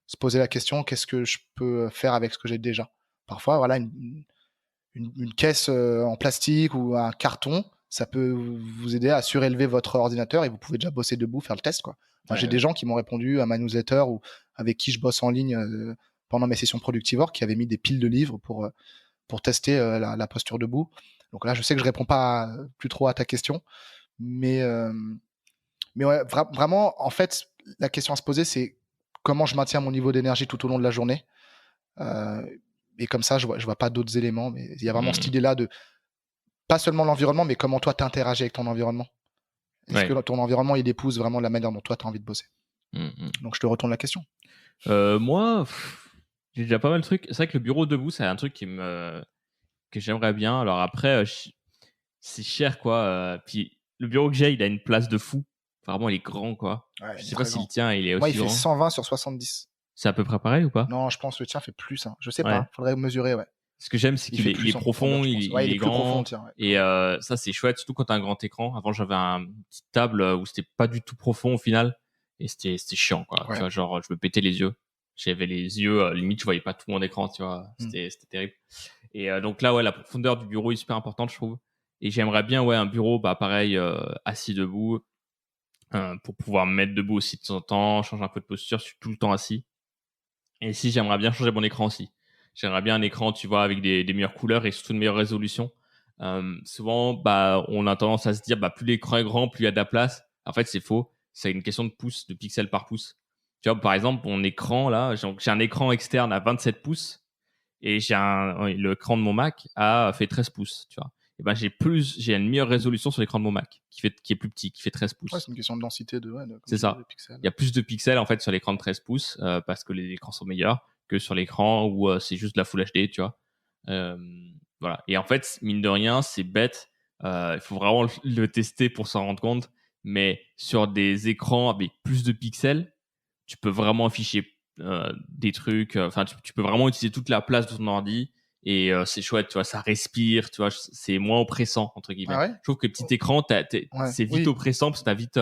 se poser la question, qu'est-ce que je peux faire avec ce que j'ai déjà? Parfois, voilà, une caisse en plastique ou un carton, ça peut vous aider à surélever votre ordinateur et vous pouvez déjà bosser debout, faire le test, quoi. Moi, j'ai des gens qui m'ont répondu à ma newsletter ou avec qui je bosse en ligne pendant mes sessions Productivore qui avaient mis des piles de livres pour tester la posture debout. Donc là, je sais que je réponds pas plus trop à ta question, mais ouais, vraiment, en fait, la question à se poser, c'est comment je maintiens mon niveau d'énergie tout au long de la journée. Euh, et comme ça, je vois pas d'autres éléments, mais il y a vraiment cette idée-là de pas seulement l'environnement, mais comment toi t'interagis avec ton environnement. Est-ce que ton environnement il épouse vraiment la manière dont toi tu as envie de bosser? Donc je te retourne la question. Moi, j'ai déjà pas mal de trucs. C'est vrai que le bureau debout, c'est un truc que j'aimerais bien. Alors après, c'est cher, quoi. Puis le bureau que j'ai, il a une place de fou. Vraiment, il est grand, quoi. Ouais, Je il est sais pas très si le grand. tien, il est Moi, il aussi fait grand. 120 sur 70. C'est à peu près pareil ou pas? Non, je pense que le tien fait plus. Hein. Je sais Ouais. pas. Faudrait mesurer, ouais. Ce que j'aime, c'est Il qu'il fait est plus en profondeur, profond, je pense. Ouais, il est est plus profond, grand. tiens. Ouais. Et ça, c'est chouette, surtout quand t'as un grand écran. Avant, j'avais une petite table où c'était pas du tout profond au final. Et c'était chiant, quoi. Ouais. Tu vois, genre, je me pétais les yeux. J'avais les yeux, limite, je voyais pas tout mon écran, tu vois. C'était terrible. Et donc là, ouais, la profondeur du bureau est super importante, je trouve. Et j'aimerais bien, ouais, un bureau, bah, pareil, assis debout, pour pouvoir me mettre debout aussi de temps en temps, changer un peu de posture, je suis tout le temps assis. Et si j'aimerais bien changer mon écran aussi. J'aimerais bien un écran, tu vois, avec des meilleures couleurs et surtout une meilleure résolution. Souvent, bah, on a tendance à se dire, bah, plus l'écran est grand, plus il y a de la place. En fait, c'est faux. C'est une question de pouces, de pixels par pouce. Tu vois, par exemple, mon écran, là, j'ai un écran externe à 27 pouces et l'écran de mon Mac a fait 13 pouces, tu vois. Et ben, j'ai une meilleure résolution sur l'écran de mon Mac qui est plus petit, qui fait 13 Ouais, pouces. c'est une question de densité comme C'est tu dis, de ça. pixels. Il y a plus de pixels en fait sur l'écran de 13 pouces parce que les écrans sont meilleurs que sur l'écran où c'est juste de la Full HD, tu vois. Euh, voilà. Et en fait, mine de rien, c'est bête. Il faut vraiment le tester pour s'en rendre compte. Mais sur des écrans avec plus de pixels, tu peux vraiment afficher des trucs. Enfin, tu peux vraiment utiliser toute la place de ton ordi. Et c'est chouette, tu vois, ça respire, tu vois, c'est moins oppressant, entre guillemets. Ah ouais? Je trouve que petit écran, Ouais. c'est vite Oui. oppressant parce que t'as vite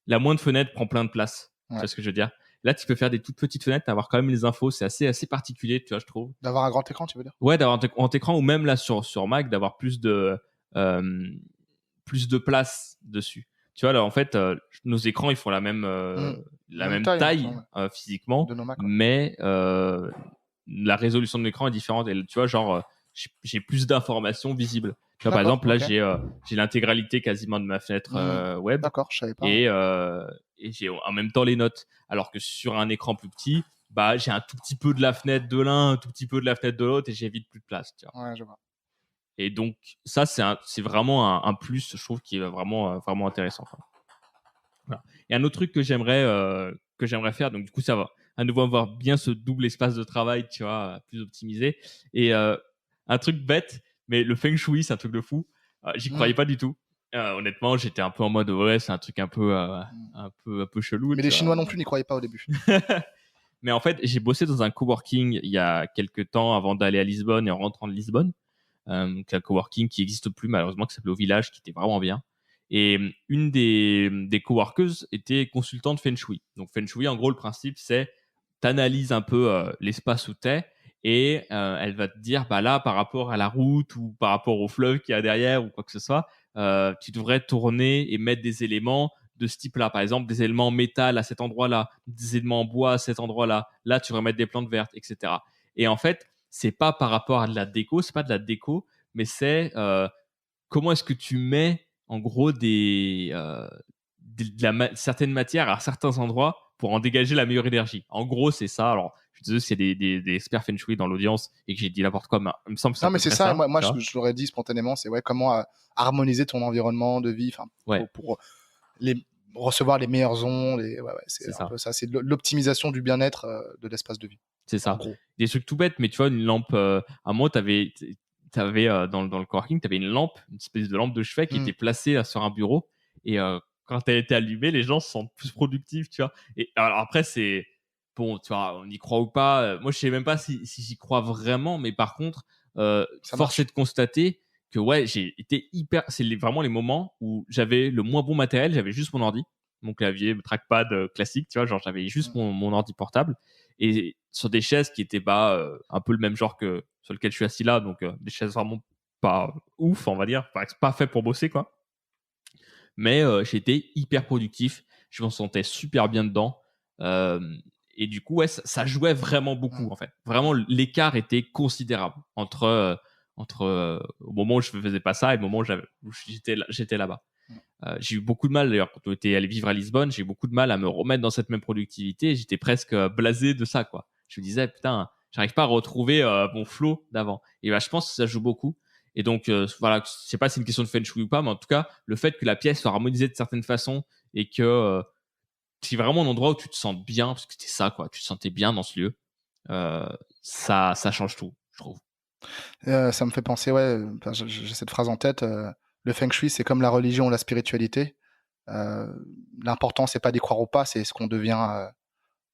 la moindre fenêtre prend plein de place. Tu Ouais. vois ce que je veux dire? Là, tu peux faire des toutes petites fenêtres, avoir quand même les infos. C'est assez particulier, tu vois, je trouve. D'avoir un grand écran, tu veux dire? Ouais, d'avoir un grand écran ou même là sur Mac, d'avoir euh, plus de place dessus. Tu vois, là, en fait, nos écrans, ils font Hmm. la Même même taille, il me taille semble, physiquement, de nos Mac. Ouais. mais la résolution de l'écran est différente. Et tu vois, genre, j'ai plus d'informations visibles. Tu vois, par D'accord, exemple, là, ok. j'ai l'intégralité quasiment de ma fenêtre web D'accord, je savais pas. et, j'ai en même temps les notes. Alors que sur un écran plus petit, bah, j'ai un tout petit peu de la fenêtre de l'un, un tout petit peu de la fenêtre de l'autre et j'ai vite plus de place. Tu vois. Ouais, je vois. Et donc, ça, c'est vraiment un plus, je trouve, qui est vraiment intéressant. Quoi. Voilà. Et un autre truc que j'aimerais faire, donc du coup, ça va à nouveau avoir bien ce double espace de travail, tu vois, plus optimisé. Et un truc bête, mais le feng shui, c'est un truc de fou. J'y Hmm. croyais pas du tout. Honnêtement, j'étais un peu en mode, ouais, c'est un truc Hmm. un peu chelou, Mais les tu Chinois vois. non plus n'y croyaient pas au début. Mais en fait, j'ai bossé dans un coworking il y a quelques temps avant d'aller à Lisbonne et en rentrant de Lisbonne. Donc un coworking qui n'existe plus malheureusement, qui s'appelait Au Village, qui était vraiment bien. Et une des coworkeuses était consultante Feng Shui. Donc Feng Shui, en gros, le principe, c'est t'analyses un peu l'espace où t'es et elle va te dire, bah là, par rapport à la route ou par rapport au fleuve qu'il y a derrière ou quoi que ce soit, tu devrais tourner et mettre des éléments de ce type-là. Par exemple, des éléments en métal à cet endroit-là, des éléments en bois à cet endroit-là. Là, tu devrais mettre des plantes vertes, etc. Et en fait, c'est pas par rapport à de la déco, c'est pas de la déco, mais c'est comment est-ce que tu mets en gros certaines matières à certains endroits pour en dégager la meilleure énergie. En gros, c'est ça. Alors, je suis désolé s'il y a des experts feng shui dans l'audience et que j'ai dit n'importe quoi, mais il me semble que c'est à Non, mais peu c'est près ça. Et ça. moi Tu vois je l'aurais dit spontanément, c'est ouais, comment harmoniser ton environnement de vie, enfin, ouais, pour recevoir les meilleures ondes. Et ouais, c'est c'est un ça. peu ça. C'est l'optimisation du bien-être de l'espace de vie, C'est en ça. gros. Des trucs tout bêtes, mais tu vois, une lampe. À un moment, t'avais dans le coworking, t'avais une lampe, une espèce de lampe de chevet qui Hmm. était placée là, sur un bureau. Et quand elle était allumée, les gens se sentent plus productifs, tu vois. Et alors après, c'est bon, tu vois, on y croit ou pas. Moi, je sais même pas si j'y crois vraiment, mais par contre, Ça force est marche. de constater que ouais, j'ai été hyper. Vraiment les moments où j'avais le moins bon matériel, j'avais juste mon ordi, mon clavier, mon trackpad classique, tu vois, genre j'avais juste Hmm. mon ordi portable et sur des chaises qui étaient un peu le même genre que sur lequel je suis assis là, donc des chaises vraiment pas ouf, on va dire, pas fait pour bosser quoi. Mais j'étais hyper productif, je m'en sentais super bien dedans. Euh, et du coup, ouais, ça jouait vraiment Hmm. beaucoup en fait. Vraiment, l'écart était considérable entre au moment où je faisais pas ça et le moment où j'étais là-bas. Hmm. J'ai eu beaucoup de mal d'ailleurs quand on était allé vivre à Lisbonne, j'ai eu beaucoup de mal à me remettre dans cette même productivité. J'étais presque blasé de ça quoi. Je me disais putain, j'arrive pas à retrouver mon flow d'avant. Et bah, je pense que ça joue beaucoup. Et donc voilà, je sais pas si c'est une question de feng shui ou pas, mais en tout cas le fait que la pièce soit harmonisée de certaines façons et que c'est vraiment un endroit où tu te sens bien parce que c'était ça quoi, tu te sentais bien dans ce lieu. Euh, ça change tout, je trouve. Ça me fait penser, ouais, enfin, j'ai cette phrase en tête. Le feng shui, c'est comme la religion ou la spiritualité. Euh, L'important, c'est pas d'y croire ou pas, c'est ce qu'on devient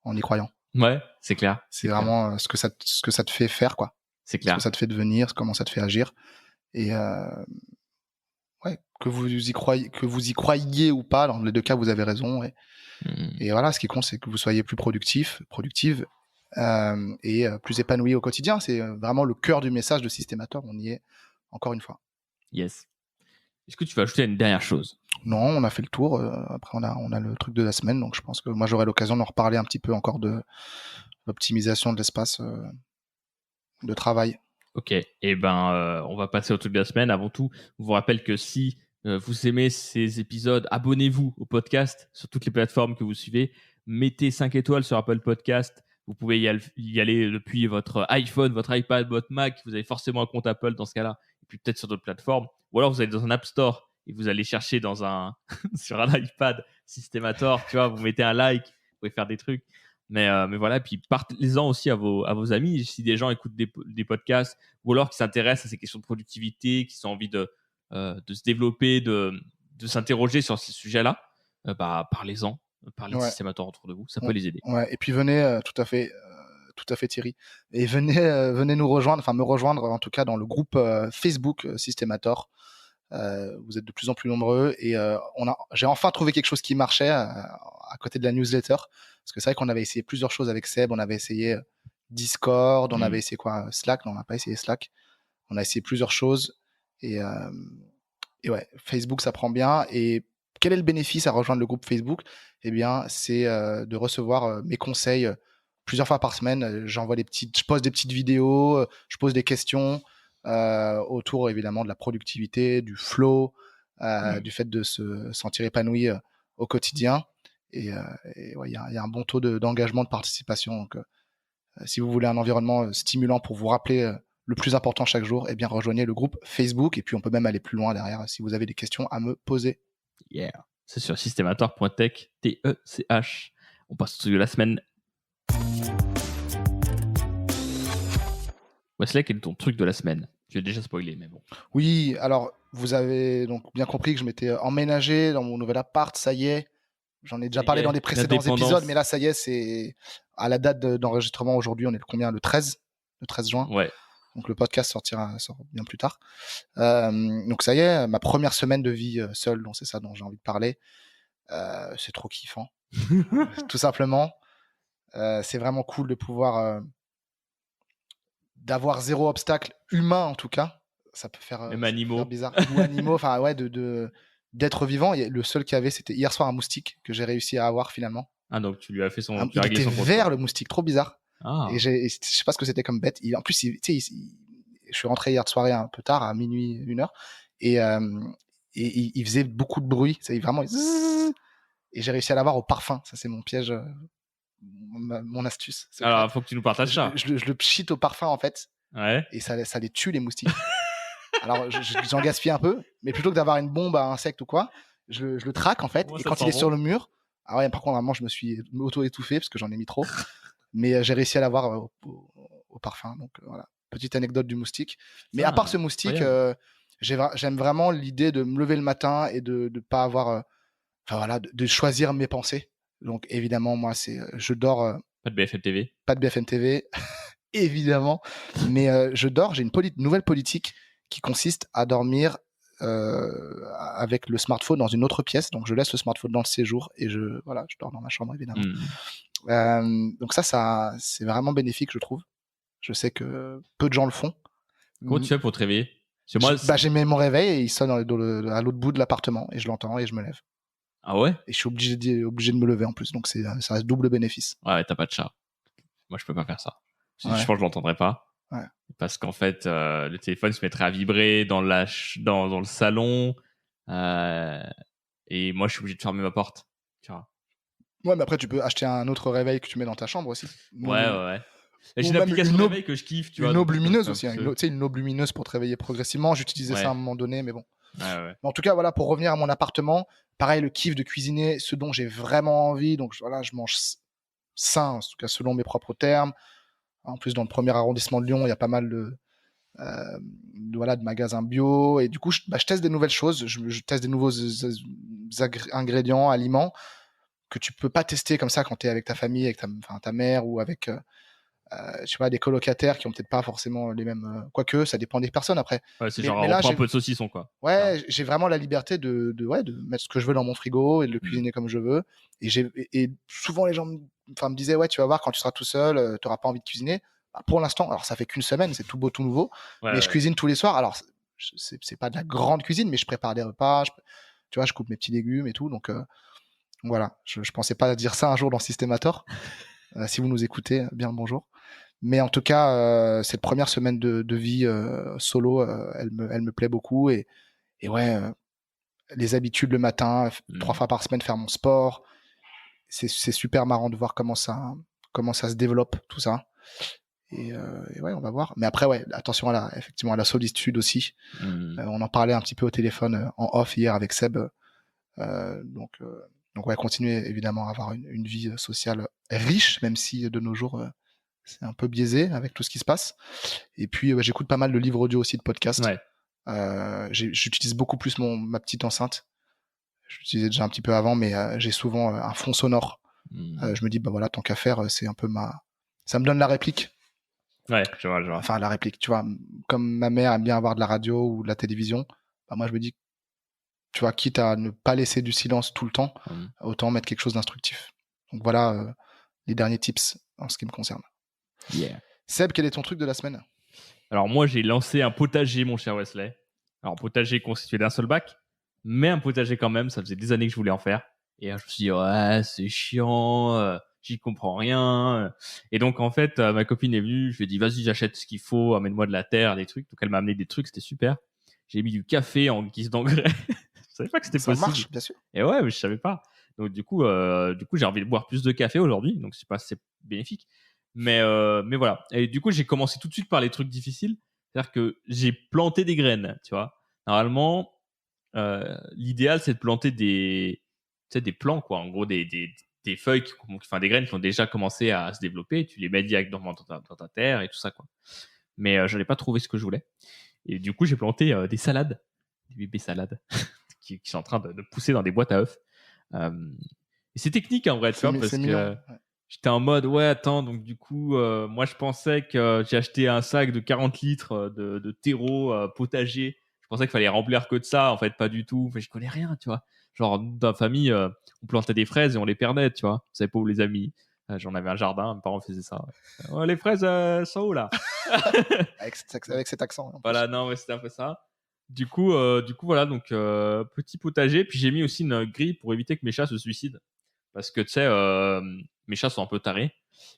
en y croyant. Ouais, c'est clair, C'est c'est clair, vraiment ce que ça te fait faire, quoi. c'est Ce que clair. ça te fait devenir, comment ça te fait agir. Et ouais, que vous y croyiez ou pas, dans les deux cas, vous avez raison. Hmm. Et voilà, ce qui compte, c'est que vous soyez plus productive, et plus épanoui au quotidien. C'est vraiment le cœur du message de Systémateur. On y est encore une fois. Yes. Est-ce que tu vas ajouter une dernière chose? Non, on a fait le tour. Après, on a le truc de la semaine, donc je pense que moi j'aurai l'occasion d'en reparler un petit peu encore de l'optimisation de l'espace de travail. Ok, et ben on va passer au truc de la semaine. Avant tout, je vous rappelle que si vous aimez ces épisodes, abonnez-vous au podcast sur toutes les plateformes que vous suivez. mettez 5 étoiles sur Apple Podcast. Vous pouvez y aller depuis votre iPhone, votre iPad, votre Mac. Vous avez forcément un compte Apple dans ce cas-là. Et puis peut-être sur d'autres plateformes. Ou alors vous allez dans un App Store et vous allez chercher sur un iPad Systemator. Tu vois, vous mettez un like, vous pouvez faire des trucs. Mais voilà, puis parlez-en aussi à vos amis. Si des gens écoutent des podcasts ou alors qui s'intéressent à ces questions de productivité, qui ont envie de se développer, de s'interroger sur ces sujets-là, parlez-en. Parlez de Ouais. Systemator autour de vous, ça peut les aider. Ouais. Et puis venez, tout à fait Thierry. Et venez nous rejoindre, enfin me rejoindre en tout cas dans le groupe Facebook Systemator. Vous êtes de plus en plus nombreux et j'ai enfin trouvé quelque chose qui marchait à côté de la newsletter. Parce que c'est vrai qu'on avait essayé plusieurs choses avec Seb. On avait essayé Discord, on avait essayé Slack. Non, on n'a pas essayé Slack. On a essayé plusieurs choses et ouais, Facebook ça prend bien. Et quel est le bénéfice à rejoindre le groupe Facebook? Eh bien, c'est de recevoir mes conseils plusieurs fois par semaine. Je poste des petites vidéos, je pose des questions autour évidemment de la productivité, du flow, du fait de se sentir épanoui au quotidien. Et ouais, il y a un bon taux d'engagement, de participation. Donc, si vous voulez un environnement stimulant pour vous rappeler le plus important chaque jour, eh bien rejoignez le groupe Facebook. Et puis on peut même aller plus loin derrière si vous avez des questions à me poser. Yeah. C'est sur systemator.tech, Tech. On passe au sujet de la semaine. Wesley, quel est ton truc de la semaine? Tu as déjà spoilé, mais bon. Oui, alors vous avez donc bien compris que je m'étais emménagé dans mon nouvel appart, ça y est. J'en ai déjà parlé dans des précédents épisodes, mais là, ça y est, c'est à la date d'enregistrement aujourd'hui, on est le 13 juin. Ouais. Donc le podcast sort bien plus tard. Donc ça y est, ma première semaine de vie seule, donc c'est ça dont j'ai envie de parler. C'est trop kiffant, tout simplement. C'est vraiment cool de pouvoir d'avoir zéro obstacle humain en tout cas. Ça peut faire, Même ça peut animaux. faire bizarre. Ou animaux, enfin ouais, d'être vivant. Le seul qu'il y avait, c'était hier soir un moustique que j'ai réussi à avoir finalement. Ah, donc tu lui as fait son. Il était vert le moustique, trop bizarre. Ah. Et je sais pas ce que c'était comme bête. En plus, je suis rentré hier soirée un peu tard, à minuit, 1h, et il faisait beaucoup de bruit. Vraiment. Et j'ai réussi à l'avoir au parfum. Ça, c'est mon piège, mon astuce. Alors, il faut que tu nous partages ça. Je le cheat au parfum en fait. Ouais. Et ça les tue les moustiques. Alors j'en gaspille un peu, mais plutôt que d'avoir une bombe à insectes ou quoi, je le traque en fait. Et quand il est sur le mur, ah ouais, par contre vraiment je me suis auto-étouffé parce que j'en ai mis trop. Mais j'ai réussi à l'avoir au parfum. Donc voilà, petite anecdote du moustique. Mais à part ce moustique, j'aime vraiment l'idée de me lever le matin et de pas avoir, de choisir mes pensées. Donc évidemment moi je dors. Pas de BFM TV. Pas de BFM TV, évidemment. Mais je dors. J'ai une nouvelle politique qui consiste à dormir avec le smartphone dans une autre pièce. Donc je laisse le smartphone dans le séjour et je dors dans ma chambre évidemment. Donc ça c'est vraiment bénéfique, je trouve. Je sais que peu de gens le font. Comment tu fais pour te réveiller? J'ai mis mon réveil et il sonne à l'autre bout de l'appartement et je l'entends et je me lève. Ah ouais? Et je suis obligé de me lever en plus, donc ça reste double bénéfice. Ouais, t'as pas de chat. Moi je peux pas faire ça. Ouais. Je pense que je l'entendrai pas. Ouais. Parce qu'en fait, le téléphone se mettrait à vibrer dans le salon. Et moi, je suis obligé de fermer ma porte. Tu vois. Ouais, mais après, tu peux acheter un autre réveil que tu mets dans ta chambre aussi. Ouais. J'ai une application de réveil que je kiffe. Tu vois, une aube lumineuse aussi. Une aube lumineuse pour te réveiller progressivement. J'utilisais ça à un moment donné, mais bon. Ouais. Mais en tout cas, voilà, pour revenir à mon appartement, pareil, le kiff de cuisiner, ce dont j'ai vraiment envie. Donc voilà, je mange sain, en tout cas selon mes propres termes. En plus, dans le premier arrondissement de Lyon, il y a pas mal de magasins bio. Et du coup, je teste des nouvelles choses. Je teste des nouveaux ingrédients, aliments que tu peux pas tester comme ça quand tu es avec ta famille, avec ta mère ou avec je sais pas, des colocataires qui ont peut-être pas forcément les mêmes. Quoique, ça dépend des personnes après. Ouais, c'est genre, on prend un peu de saucisson, quoi. Ouais, j'ai vraiment la liberté de mettre ce que je veux dans mon frigo et de le cuisiner comme je veux. Et souvent, les gens me disaient, ouais, tu vas voir, quand tu seras tout seul, tu n'auras pas envie de cuisiner. Bah, pour l'instant, alors ça fait qu'une semaine, c'est tout beau, tout nouveau. Mais je cuisine tous les soirs. Alors, c'est pas de la grande cuisine, mais je prépare des repas. Tu vois, je coupe mes petits légumes et tout. Donc, voilà, je pensais pas dire ça un jour dans Systemator. Si vous nous écoutez, bien le bonjour. Mais en tout cas, cette première semaine de vie solo, elle me plaît beaucoup. Et ouais, les habitudes le matin, 3 fois par semaine, faire mon sport. c'est super marrant de voir comment ça se développe tout ça. Et ouais, on va voir. Mais après, ouais, attention effectivement à la solitude aussi. On en parlait un petit peu au téléphone en off hier avec Seb. Donc ouais, continuer évidemment à avoir une vie sociale riche, même si de nos jours c'est un peu biaisé avec tout ce qui se passe. Et puis j'écoute pas mal de livres audio aussi, de podcasts. Ouais. J'utilise beaucoup plus ma petite enceinte. J'utilisais déjà un petit peu avant, mais j'ai souvent un fond sonore. Je me dis, bah voilà, tant qu'à faire, c'est un peu ça me donne la réplique. Ouais, je vois. Enfin, la réplique, tu vois. Comme ma mère aime bien avoir de la radio ou de la télévision, bah moi je me dis, tu vois, quitte à ne pas laisser du silence tout le temps, autant mettre quelque chose d'instructif. Donc voilà les derniers tips en ce qui me concerne. Yeah. Seb, quel est ton truc de la semaine? Alors moi, j'ai lancé un potager, mon cher Wesley. Alors potager constitué d'un seul bac, mais un potager quand même. Ça faisait des années que je voulais en faire. Et je me suis dit, ouais, c'est chiant, j'y comprends rien. Et donc en fait, ma copine est venue, je lui ai dit, vas-y, j'achète ce qu'il faut, amène-moi de la terre, des trucs. Donc elle m'a amené des trucs, c'était super. J'ai mis du café en guise d'engrais. Je savais pas que c'était possible. Ça marche, bien sûr. Et ouais, mais je savais pas. Donc du coup, j'ai envie de boire plus de café aujourd'hui. Donc c'est bénéfique. Mais voilà. Et du coup, j'ai commencé tout de suite par les trucs difficiles. C'est-à-dire que j'ai planté des graines, tu vois. Normalement, l'idéal, c'est de planter des plants, quoi. En gros, des feuilles, enfin des graines qui ont déjà commencé à se développer. Tu les mets directement dans ta terre et tout ça, quoi. Mais je n'ai pas trouvé ce que je voulais. Et du coup, j'ai planté des salades, des bébés salades, qui sont en train de pousser dans des boîtes à œufs. Et c'est technique, en vrai, tu vois, parce que j'étais en mode, ouais, attends, donc du coup, moi, je pensais que j'ai acheté un sac de 40 litres de terreau potager. Je pensais qu'il fallait remplir que de ça. En fait, pas du tout. Enfin, je connais rien, tu vois. Genre, dans la famille, on plantait des fraises et on les perdait, tu vois. On savait pas où les amis. J'en avais un jardin, mes parents faisaient ça. Ouais, les fraises sont où, là? avec cet accent. Voilà, non, ouais, c'était un peu ça. Du coup, voilà, donc petit potager. Puis j'ai mis aussi une grille pour éviter que mes chats se suicident. Parce que, tu sais, mes chats sont un peu tarés.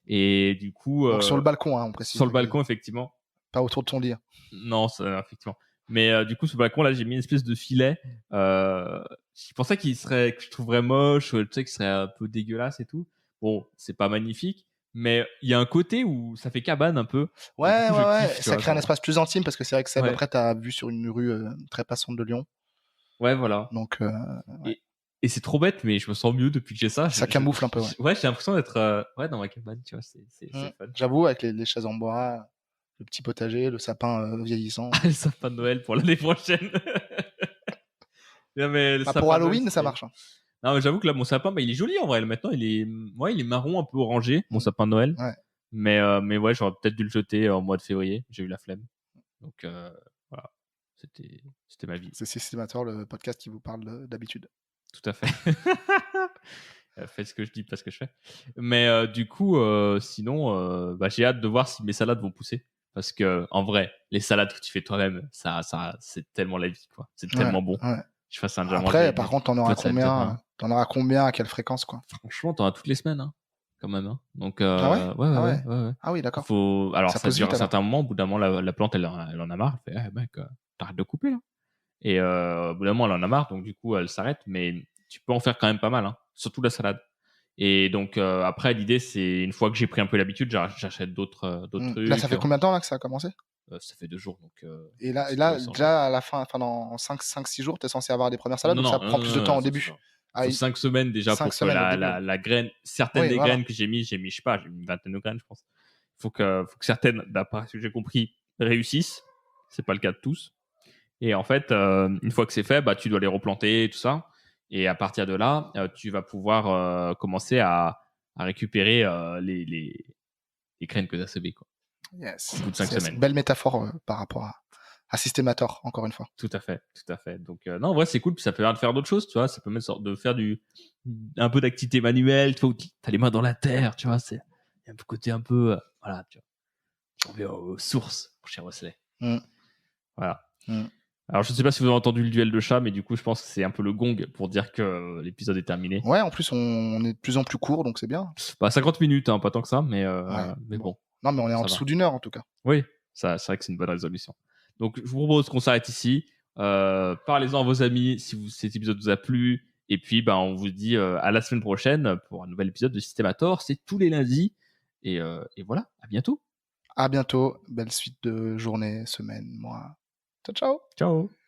Et du coup. Donc sur le balcon, on précise. Sur le balcon, effectivement. Pas autour de ton lit. Non, effectivement. Mais du coup, sur le balcon, là, j'ai mis une espèce de filet. Je pensais que je trouverais moche, tu sais, qu'il serait un peu dégueulasse et tout. Bon, c'est pas magnifique. Mais il y a un côté où ça fait cabane un peu. Ouais, coup, ouais, kiffe, ça crée un espace plus intime parce que c'est vrai que Seb, Ouais. après, t'as vu sur une rue très passante de Lyon. Ouais, voilà. Donc, ouais. Et c'est trop bête, mais je me sens mieux depuis que j'ai ça. Ça camoufle un peu, ouais. Ouais, j'ai l'impression d'être dans ma cabane, tu vois, c'est fun. J'avoue, avec les chaises en bois, le petit potager, le sapin vieillissant. Le sapin de Noël pour l'année prochaine. Non, mais pour Halloween, ça marche. Non, mais j'avoue que là, mon sapin, il est joli en vrai. Maintenant, il est marron, un peu orangé, mon sapin de Noël. Ouais. Mais ouais, j'aurais peut-être dû le jeter en mois de février. J'ai eu la flemme. Donc voilà, c'était ma vie. C'est Systémateur, le podcast qui vous parle d'habitude. Tout à fait. Faites ce que je dis, pas ce que je fais. Mais du coup, sinon, j'ai hâte de voir si mes salades vont pousser. Parce que en vrai, les salades que tu fais toi-même, ça, c'est tellement la vie, quoi. C'est tellement bon. Ouais. Je fasse un déjà Après, manger, par contre, t'en auras combien à quelle fréquence, quoi? Franchement, t'en as toutes les semaines, hein, quand même. Hein. Donc, ouais. Ouais. Ah oui, d'accord. Alors, ça dure un certain moment. Au bout d'un moment, la plante, elle en a marre. Elle fait, mec, t'arrêtes de couper là. Et au bout d'un moment, elle en a marre. Donc, du coup, elle s'arrête. Mais tu peux en faire quand même pas mal, hein, surtout la salade. Et donc, après, l'idée, c'est une fois que j'ai pris un peu l'habitude, j'achète d'autres trucs. Là, ça fait combien de temps là, que ça a commencé? Ça fait 2 jours. Donc, et là déjà, à la fin, dans 5-6 jours, tu es censé avoir des premières salades, donc ça prend plus de temps au début. Il faut 5 semaines déjà pour que la graine, certaines des graines que j'ai mis, je sais pas, j'ai mis une vingtaine de graines, je pense. Il faut que certaines, d'après ce que j'ai compris, réussissent. C'est pas le cas de tous. Et en fait, une fois que c'est fait, tu dois les replanter, tout ça. Et à partir de là, tu vas pouvoir commencer à récupérer les graines que tu as semées, quoi. Yes. Au bout de 5 semaines. Une belle métaphore par rapport à Systémator, encore une fois. Tout à fait. Donc, non, en vrai, c'est cool. Puis ça permet de faire d'autres choses, tu vois. Ça permet de faire un peu d'activité manuelle, tu vois, où t'as les mains dans la terre, tu vois. Il y a un côté un peu, voilà, tu vois. On revient aux sources, mon cher Wesley. Voilà. Alors, je ne sais pas si vous avez entendu le duel de chats, mais du coup, je pense que c'est un peu le gong pour dire que l'épisode est terminé. Ouais, en plus, on est de plus en plus court, donc c'est bien. 50 minutes, hein, pas tant que ça, mais bon. Non, mais on est en dessous d'1 heure, en tout cas. Oui, c'est vrai que c'est une bonne résolution. Donc, je vous propose qu'on s'arrête ici. Parlez-en à vos amis si cet épisode vous a plu. Et puis, on vous dit à la semaine prochaine pour un nouvel épisode de Systemator. C'est tous les lundis. Et voilà, à bientôt. À bientôt. Belle suite de journée, semaine, mois. Ciao, ciao. Ciao.